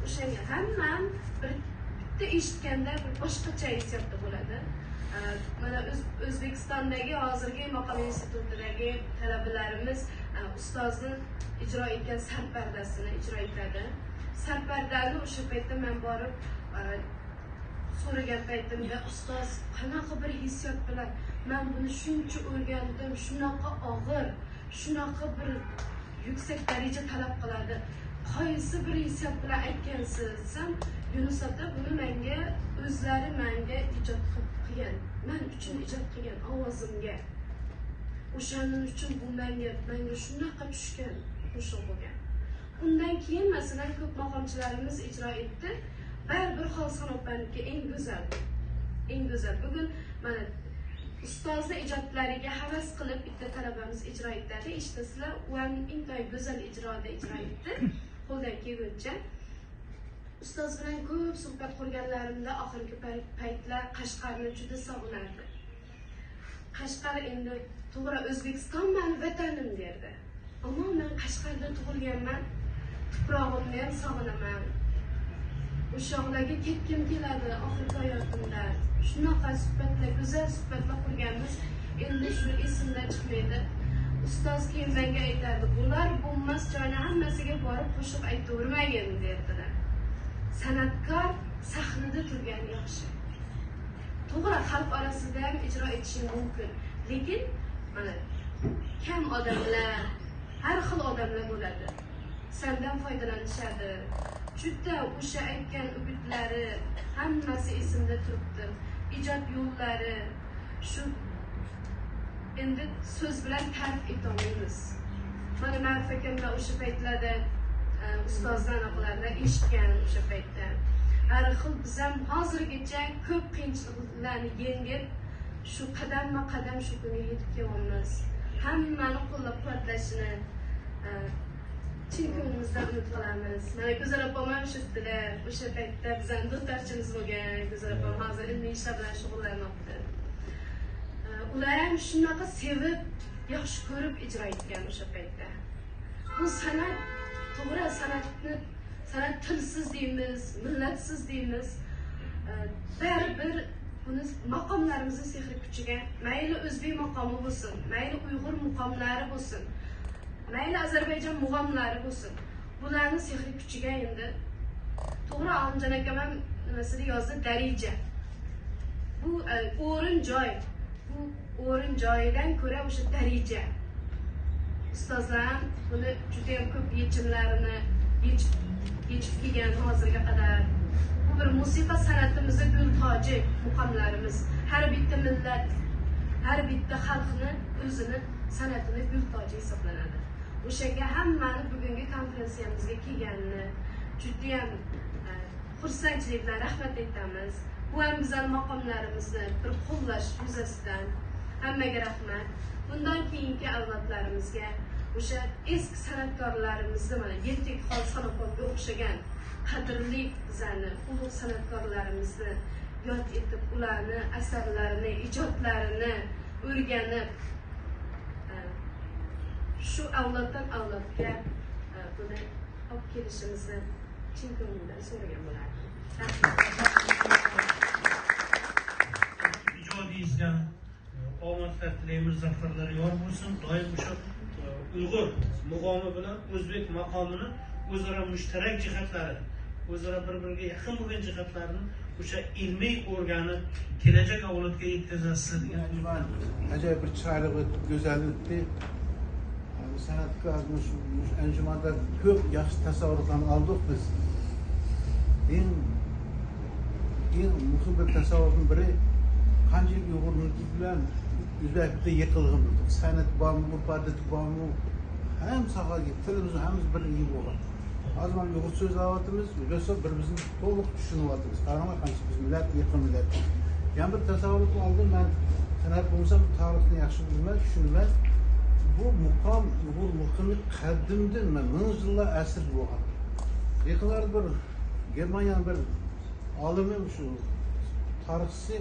O'shanga hammam bitta eshitganda bir boshqacha hissiyotda bo'ladi. Mana O'zbekistondagi hozirgi maqom institutidagi talabalarimiz ustozni ijro etgan sarpardasini ijro etadi. Sarpardani o'sha paytda men borib so'ragan paytimda ustoz qanaqa bir hissiyot bilan men buni shuncha o'rgandim, shunaqa og'ir, shunaqa bir yuksak daraja talab qiladi. qaysi bir hissiyat bilan aytgansiz desam, Yunus aka buni menga o'zlari menga ijod qilgan, men uchun ijod qilgan ovozimga. O'shaning uchun bu menga shunaqa tushgan, qo'shiq bo'lgan. Undan keyin masalan ko'p maqomchilarimiz ijro etdi. Baribir Xolson opaniki eng go'zal. Bugun mana ustozning ijodlariga havas qilib bitta talabamiz ijro etadi. Eshitasizlar, u ham intayin go'zal ijroda ijro etdi. Qo'ldan kelguncha. Ustoz bilan ko'p suhbat qurganlarimda oxirgi paytlar Qashqarni juda sog'inardi. Qashqar endi to'g'ri O'zbekiston meni vatanim derdi. Ammo men Qashqarda tug'ilganman, tuprog'imni ham sog'inaman. O'shoqlarga ketkim keladi oxirgi hayotimda. Shunaqa suhbatlar, go'zal suhbatlar qurganmiz. Endi shu esimdan chiqmaydi. Ustoz keyin menga aytardi, bular bo'lmas joyni hammasiga borib qo'shiq aytavermagin derdilar. San'atkor sahnada turgani yaxshi. To'g'ri, xalq orasida ham ijro etishing mumkin, lekin mana kam odamlar, har xil odamlar bo'ladi. Sendan foydalanishadi. Juda o'sha aytgan o'gitlari hammasi esimda turibdi. Ijod yo'llari shu endi so'z bilan tarif eta olmaymiz. Mana Ma'ruf akamda o'sha paytlarda ustozdan aqlardan eshitgan o'sha paytda. Har xil biz ham hozirgacha ko'p qiyinchiliklarni yengib shu qadamma-qadam shu kunga yetib kelyapmiz. Hammani qo'llab-quvvatlashini chin ko'nglimizdan umid qilamiz. Mana Go'zal opam ham shutdilar. O'sha paytda bizning doktorchimiz bo'lgan Go'zal opam hozir ilmiy ishlar bilan shug'ullanmoqda. Ular ham shunaqa sevib, yaxshi ko'rib ijro etgan o'sha paytda. Bu san'at, to'g'ri san'at tilsiz deymiz, millatsiz deymiz. Baribir buni maqomlarimizni sehri kuchiga, mayli o'zbek maqomi bo'lsin, mayli Uyg'ur maqomlari bo'lsin, mayli Ozarbayjon mug'omlari bo'lsin, bularning sehri kuchiga endi to'g'ri Olimjon akam ham nimasida yozdi, darija. Bu o'rin joy. Bu o'rin joyidan ko'ra o'sha darija. Ustozlar buni juda ham ko'p yechimlarini yechib kelgan hozirga qadar. Bu bir musiqa san'atimizning gul toji, muqomlarimiz. Har bitta millat, har bitta xalqni o'zini san'atini gul toji hisoblanadi. O'shaga hammani bugungi konferensiyamizga kelganini juda ham xursandchilik bilan rahmat aytamiz. Bu ham bizning maqomlarimizni bir qo'llash yuzasidan hammaga rahmat. Bundan keyingi avlodlarimizga o'sha eski san'atkorlarimizni mana Yettik Xolson opamga o'xshagan qadrli bizani ulug' san'atkorlarimizni yod etib, ularni asarlarini, ijodlarini o'rganib, shu avloddan avlodga buni olib kelishimizni chin ko'ngildan so'ragan bo'lardim. Ijodingizga omadlar tilaymiz, zafarlar yor bo'lsin. Doim o'sha Uyg'ur mug'omi bilan o'zbek maqomini o'zaro mushtarak jihatlari, o'zaro bir-biriga yaqin bo'lgan jihatlarini o'sha ilmiy o'rganib kelajak avlodga yetkazasiz degan. Ajoyib bir chiroyli o'tib, go'zal o'tdi. San'atkor anjumanda ko'p yaxshi tasavvurlarni oldik biz. Eng muhim bir tasavvurning biri qancha Uyg'urniki bilan o'zbekda yiqilgan bo'ldi. San'at bormi, urf-odat bormi, ham sohaga tilimiz hammamiz bir iyi bo'lgan. Hozir mana Uyg'ur so'zlayapmiz, o'zbekcha bir-birimizni to'liq tushunyapmiz. Qaranglar qancha biz millat yaqin millat. Yana bir tasavvurni oldim men. San'at bo'lsa tarixni yaxshi bilmas, tushunmas. Bu muqom Uyg'ur muqimi qadimdan ming yillar asr bo'lgan. Yaqinlarda bir Germaniya bir olimi shu tarixchi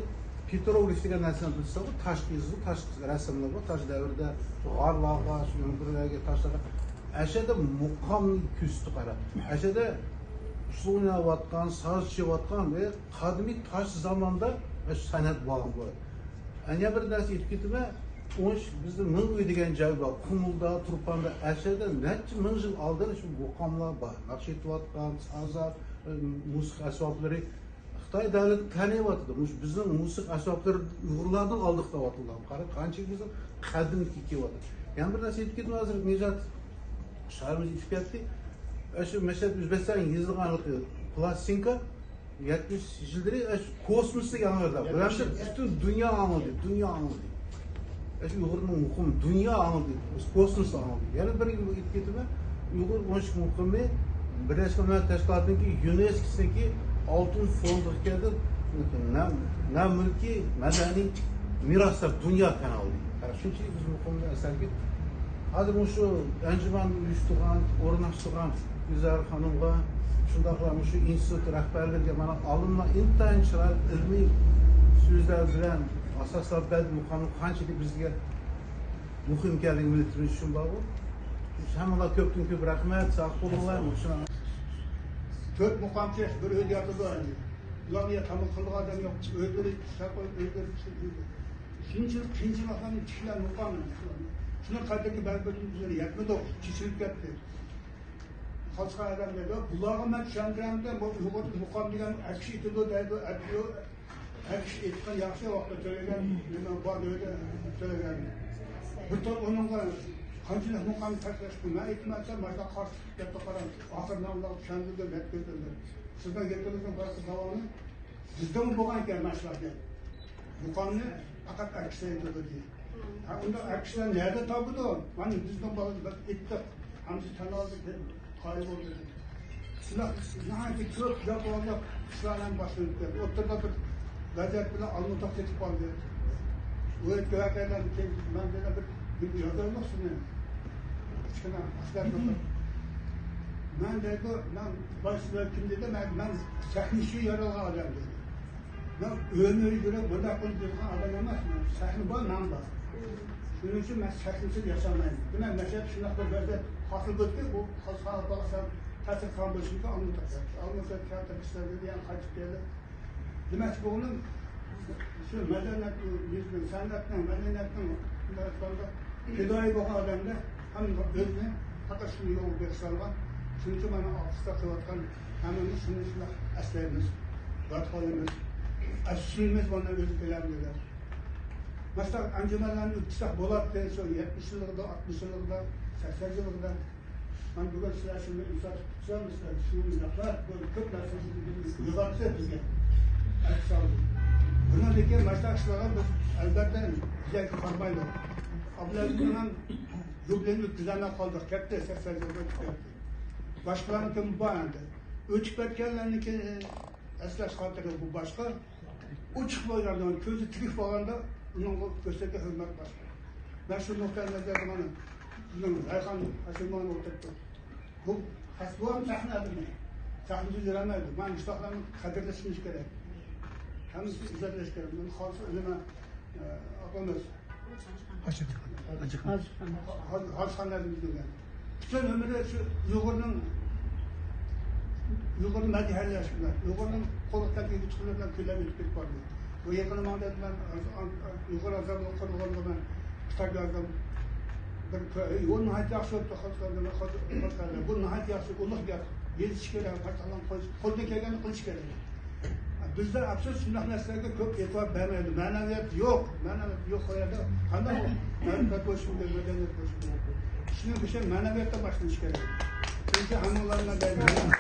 Petrovich degan narsani bilsa, bu tashqi yozib, tashqi rasmlar bor, tosh davrida g'orlarga, shu yumburlarga tashlar. Ashada muqomni ko'zdi qarab. Ashada suvnayotgan, sazchiyotgan ve qadimiy tosh zamonda san'at bo'lgan bu. Ana bir narsa aytib ketaman, bizning Ming'u degan joy bor. Qumulda, Turpanda, Ashada necha ming yil oldin shu muqomlar bor. Naqsh etayotgan sazlar, musiqa asboblari Xitoy davlati taniyapti. Bizning musiqa asboblari Uyg'urlardan oldik deyaptilar. Qarab, qancha bizning qadimki kelyapti. Yana bir narsa aytib ketaman hozir Nejat shoirimiz aytib ketdi. Şu mesela Özbekistan yazılgan plastinka 70 yıldır kosmosda yanarda. Bularni butun dunyo anladı, dunyo anladı. Şu Uyg'urning muhim dunyo anladı, kosmosda anladı. Yani bir ketimi Uyg'ur o'sh muhimi Birleşmiş Milletler Teşkilatı'ndaki UNESCO'daki altın fondu geldi. Ne mülki medeni miraslar dünya kanalı. Çünkü biz muhimde eserki hadi bu şu encümen uyuşturan, ornaştıran güzel hanımga şundakla şu institut rehberlerine bana alınma intayin çırar ilmi sözler bilen asaslar belki mukamın kançeli bizge muhim geldiğini bildirmiş şunda bu. Hemen köptün köp rahmet, sağ olunlar mı? Dört mukamçı bir öyle yatıdı aynı. Ulan ya tamam kıldığı adam yok. Öldürü, şarkı öldürü. Şimdi ikinci makamın çıkılan mukamın. Şunun kalbindeki belbetinin üzeri yetmedi o. Kişilik yaptı. Kaçka adam dedi. Kulağım ben şandırımda bu mukam diyen ekşi itili dedi. Ekşi itikan yakşı vakti söylegen. Var öyle söylegen. Bir top onunla kancılı mukamı taşlaştı. Ben eğitimden başta karşı yaptı karan. Ahırına Allah'ı şandırdı, bekledi. Sizden getirdikten başka zamanı bizden bu kadar gelmezlerdi. Mukamını fakat ekşiydi diye. Onda ekşiler nerede tabudu? Hani bizden bazı ettik. Hamsi tanaldık, kayboldu. Nihayet çok yapılanla kışlarla başladık. Oturda bir vaziyet bile alnı tak etip aldı. O etkilerden ben de bir yazar nasıl ne? Şuna aslar yok. Ben dedi, ben başında kim dedi, ben sahnişi yaralı adam dedi. Ben ömrü göre burada konuştuğum adam olmaz mı? Sahni var, nam var. Şunun için ben sahnisiz yaşamayayım. Demek meşhur şuna böyle hasıl etti, bu hasıl bakarsan tasir kan başında anlatacak. Anlatacak kağıtta kişiler diyen kaçıp geldi. Demek ki onun şu medeniyet, sanatla, medeniyetle bunlar sonra fedai bu adamda hem özne hatta şunu yol göstermen. Çünkü bana altısta kıvatkan hemen şunu eslerimiz, vatkalımız, eşliğimiz bana özgürlerdiler. Mesela ancımaların ıktisak Bolat'tan sonra 70 yılında, 60 yılında, 80 yılında ben bugün size şimdi imsak tutsam mesela şunu yaplar, böyle çok dersiniz yılatsa bizge. Bunlardaki meslekçilere biz elbette güzel kurmayla. Ablalarından yublenlik düzenle kaldık. Kepte 80 yılında tüketti. Başkalarının ki bu bayandı. Uçup etkenlerini ki esas kaldık bu başka. Uçup boylardan közü trik bağında onun gösterge hürmet başka. Ben şu noktaya nazar bulanım. Ayhan Haşimman oturttu. Bu hasbuam sahne adını. Sahnesi yüremezdi. Ben iştahlarını kadirleşmiş gerek. Hem izlerleş gerek. Ben halsı önüme aklımız. Halskanlarımız diyorlar. Bütün ömrü şu Uygur'un medihəlləşmə, Uygur'un qolluqdakı çıxılırdan külləmi tükük vardı. Bu yakınımanda ben Uygur azabını kurduğumda ben kitap yazdım. Bu nihayet yaxşı oldu, xalqlarına. Bu nihayet yaxşı, ulluq yaxşı. Yetişkiler, parçalan kolda kelgeni kılıç geldi. Bizde absürt şundak neslerge çok etibar vermedi. Meneviyet yok. Meneviyet yok. Kandan o. Meneviyet boşluğu, medeniyet boşluğu. Şimdi bir şey meneviyette başlamış gerekiyor. Çünkü hanımlarına belirli.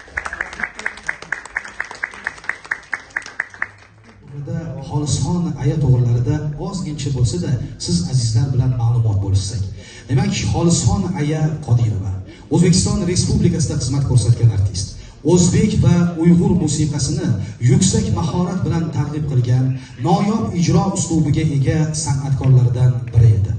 Burada xolisxon aya to'g'rilarida ozgincha bo'lsa-da siz azizlar bilan ma'lumot bo'lishsak. Demak, Xolisxon aya Qodirova O'zbekiston Respublikasida xizmat ko'rsatgan artist. O'zbek va Uyg'ur musiqasini yuksak mahorat bilan targ'ib qilgan noyob ijro uslubiga ega san'atkorlardan biri edi.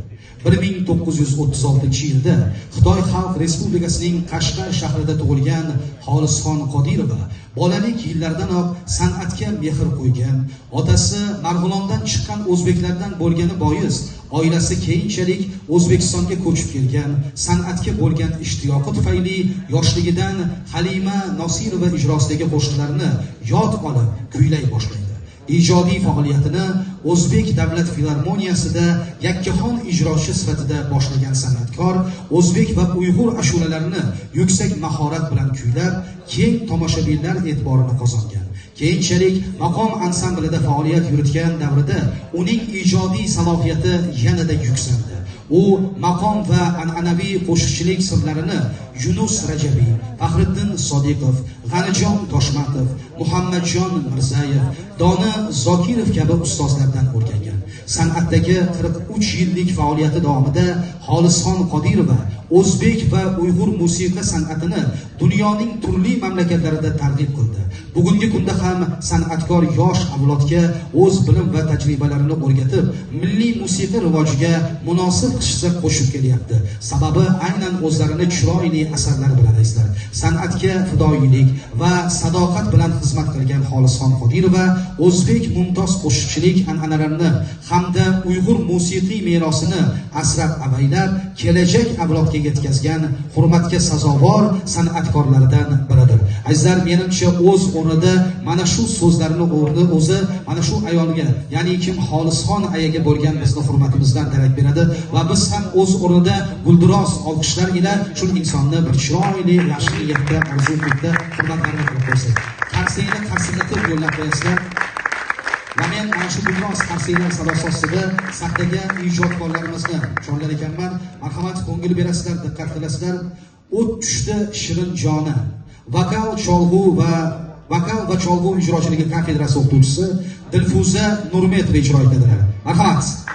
1936 yilda Xitoy Xalq Respublikasining Qashqar shahrida tug'ilgan Xolisxon Qodirova bolalik yillardanoq san'atga mehr qo'ygan, otasi Marg'ilondan chiqqan o'zbeklardan bo'lgani bois oilasi keyinchalik O'zbekistonga ko'chib kelgan, san'atga bo'lgan ishtiyoqi tufayli yoshligidan Halima Nosirova ijrosidagi qo'shiqlarni yod olib kuylay boshlaydi. Ijodiy faoliyatini O'zbek davlat filarmoniyasida yakkaxon ijrochi sifatida boshlagan san'atkor o'zbek va uyg'ur ashulalarini yuksak mahorat bilan kuylab, keng tomoshabinlar e'tiborini qozongan. Keyinchalik maqom ansamblida faoliyat yuritgan davrida uning ijodiy salohiyati yanada yuksaldi. U maqom va an'anaviy qo'shiqchilik sirlarini Yunus Rajabiy, Faxriddin Sodiqov, G'anijon Toshmatov, Muhammadjon Mirzayev, Dona Zokirov kabi ustozlardan o'rgangan. San'atdagi 43 yillik faoliyati davomida Xolisxon Qodirova o'zbek va uyg'ur musiqa san'atini dunyoning turli mamlakatlarida targ'ib qildi. Bugungi kunda ham san'atkor yosh avlodga o'z bilim va tajribalarini o'rgatib, milliy musiqa rivojiga munosib hissa qo'shib kelyapti. Sababi aynan o'zlarini chiroyli asarlar bilan eslar. San'atga fidoyilik va sadoqat bilan xizmat qilgan Xolisxon Qodirova o'zbek mumtoz qo'shiqchilik an'analarini hamda uyg'ur musiqiy merosini asrab-avaylab kelajak avlodga yetkazgan hurmatga sazovor san'atkorlardan biridir. Azizlar, menimcha o'z o'rnida mana shu so'zlarni o'zi mana shu ayolga, ya'ni kim Xolisxon ayaga bo'lgan bizni hurmatimizdan darak beradi va biz ham o'z o'rnida guldiroz olqishlar ila shu insonni bir chiroyli yaxshi niyatda orzu qilib hurmatlarini qilib qo'ysak. Qarsillatib yo'llab qo'yasizlar. Va men ana shu guldiroz qarsiylar sadosi ostida sahnaga ijodkorlarimizni chorlar ekanman. Marhamat, ko'ngil berasizlar, diqqat qilasizlar. O't tushdi shirin joni. Vokal va cholg'u ijrochiligi kafedrasi o'qituvchisi Dilfuza Nurmetova ijro etadilar. Marhamat.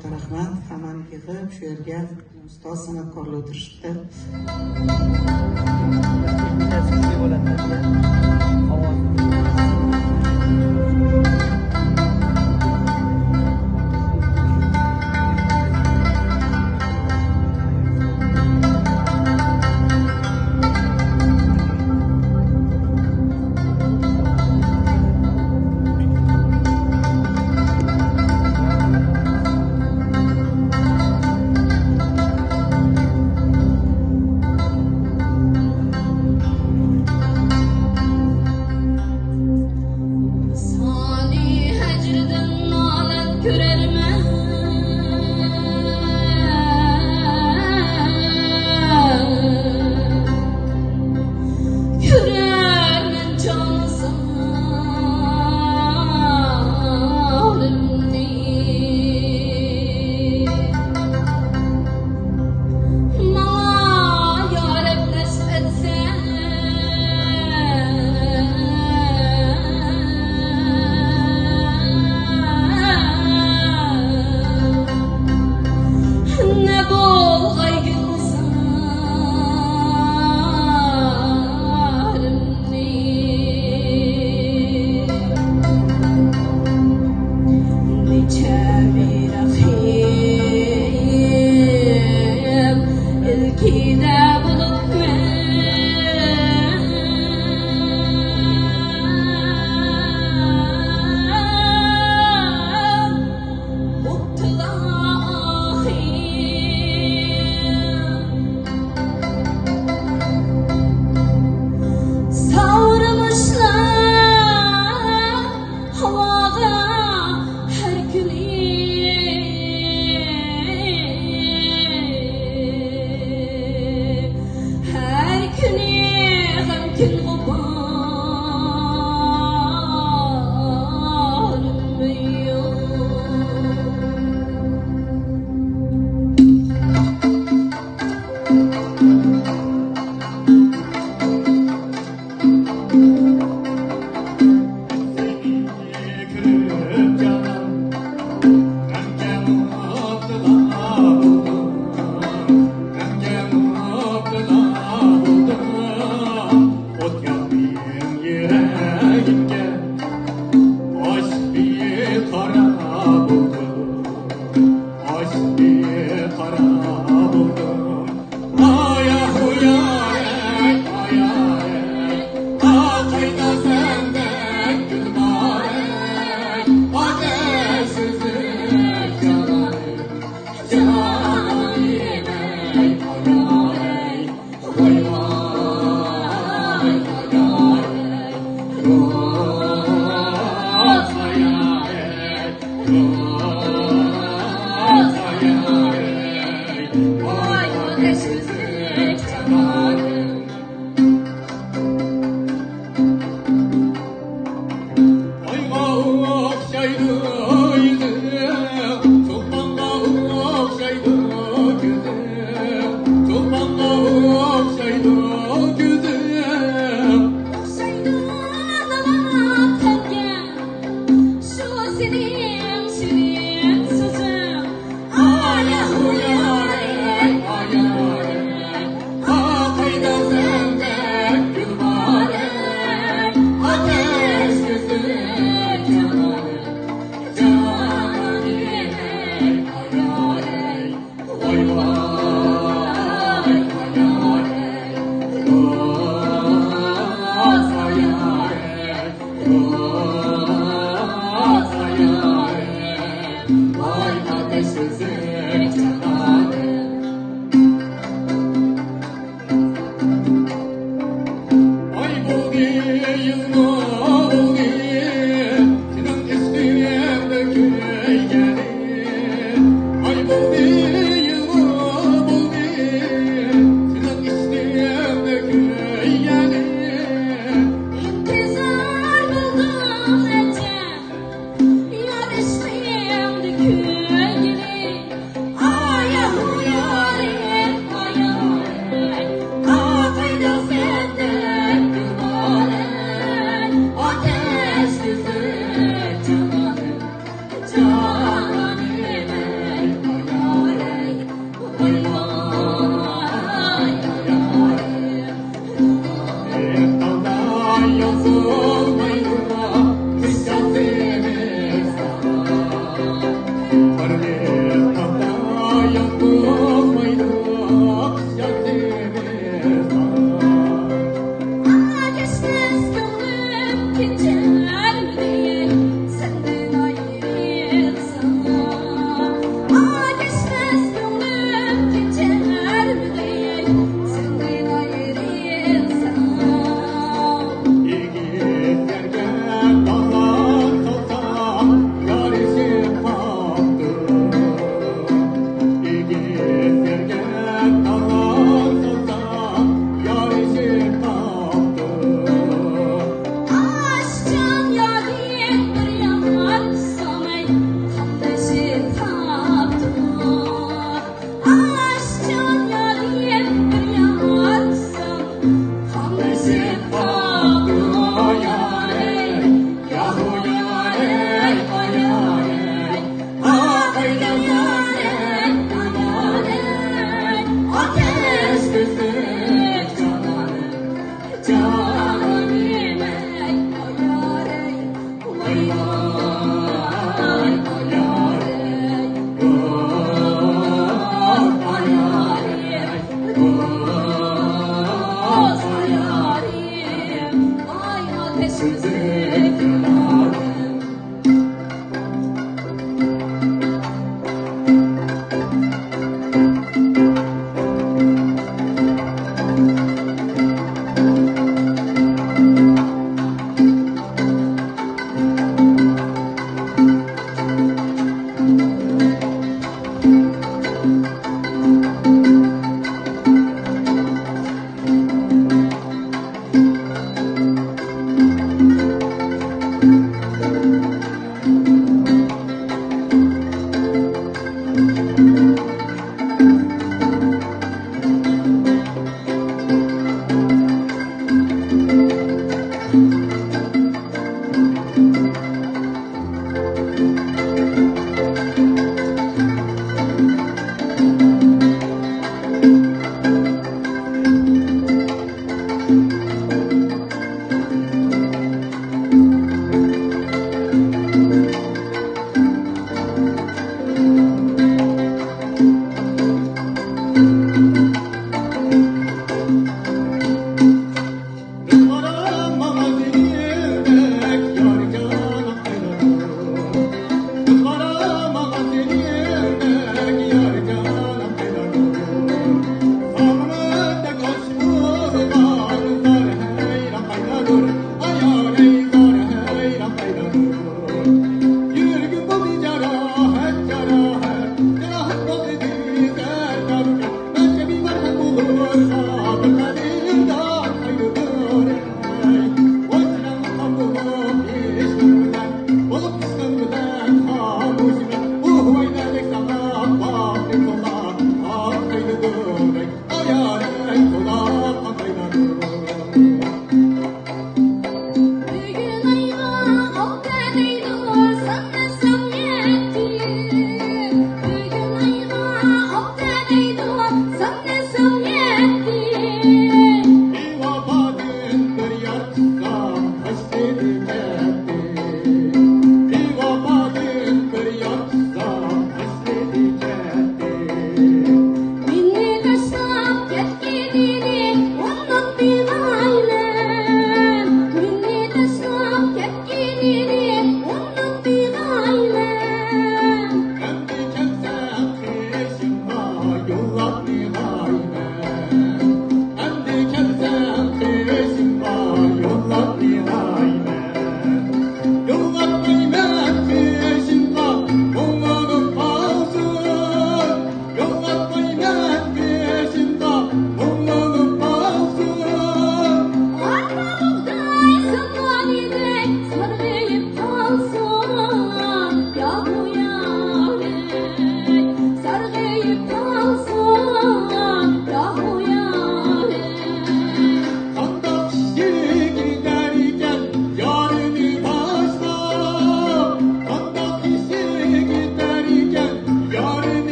katta rahmat. Hammani yig'ib shu yerga ustoz san'atkorlar o'tirishibdi.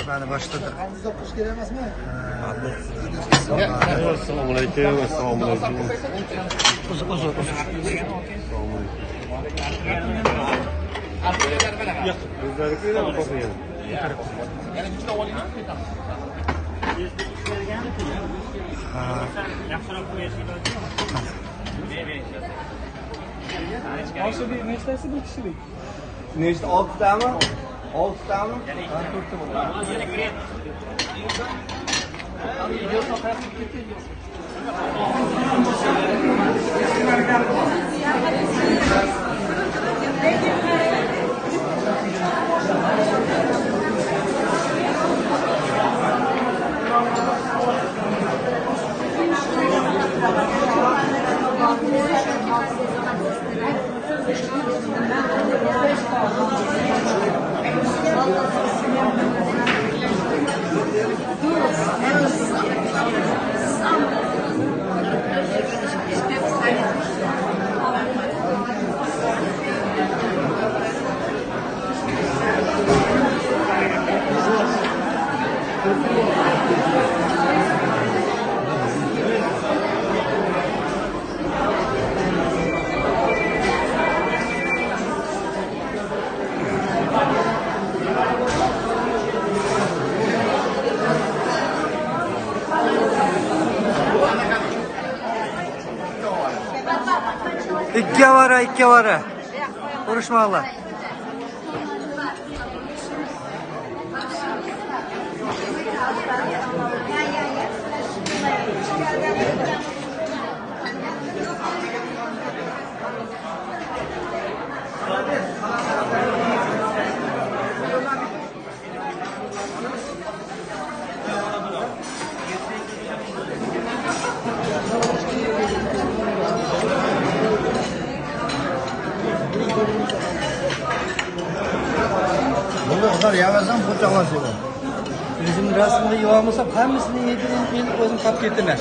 Beni başladık. Kuş gelemez mi? Assalamu alaikum. Assalamu alaikum. Uzun. Yok. Özellikle de bakıyor. Nasıl bir neştesi bir kişilik? Neşte 6 tane oltitami? To'rtta bo'ladi. ikki avara. Urushmoqlar. Bunlar yavaştan bıçaklaşıyor. Bizim rasmda yuvamızda hamısını yedirip o'zim qolib ketaman.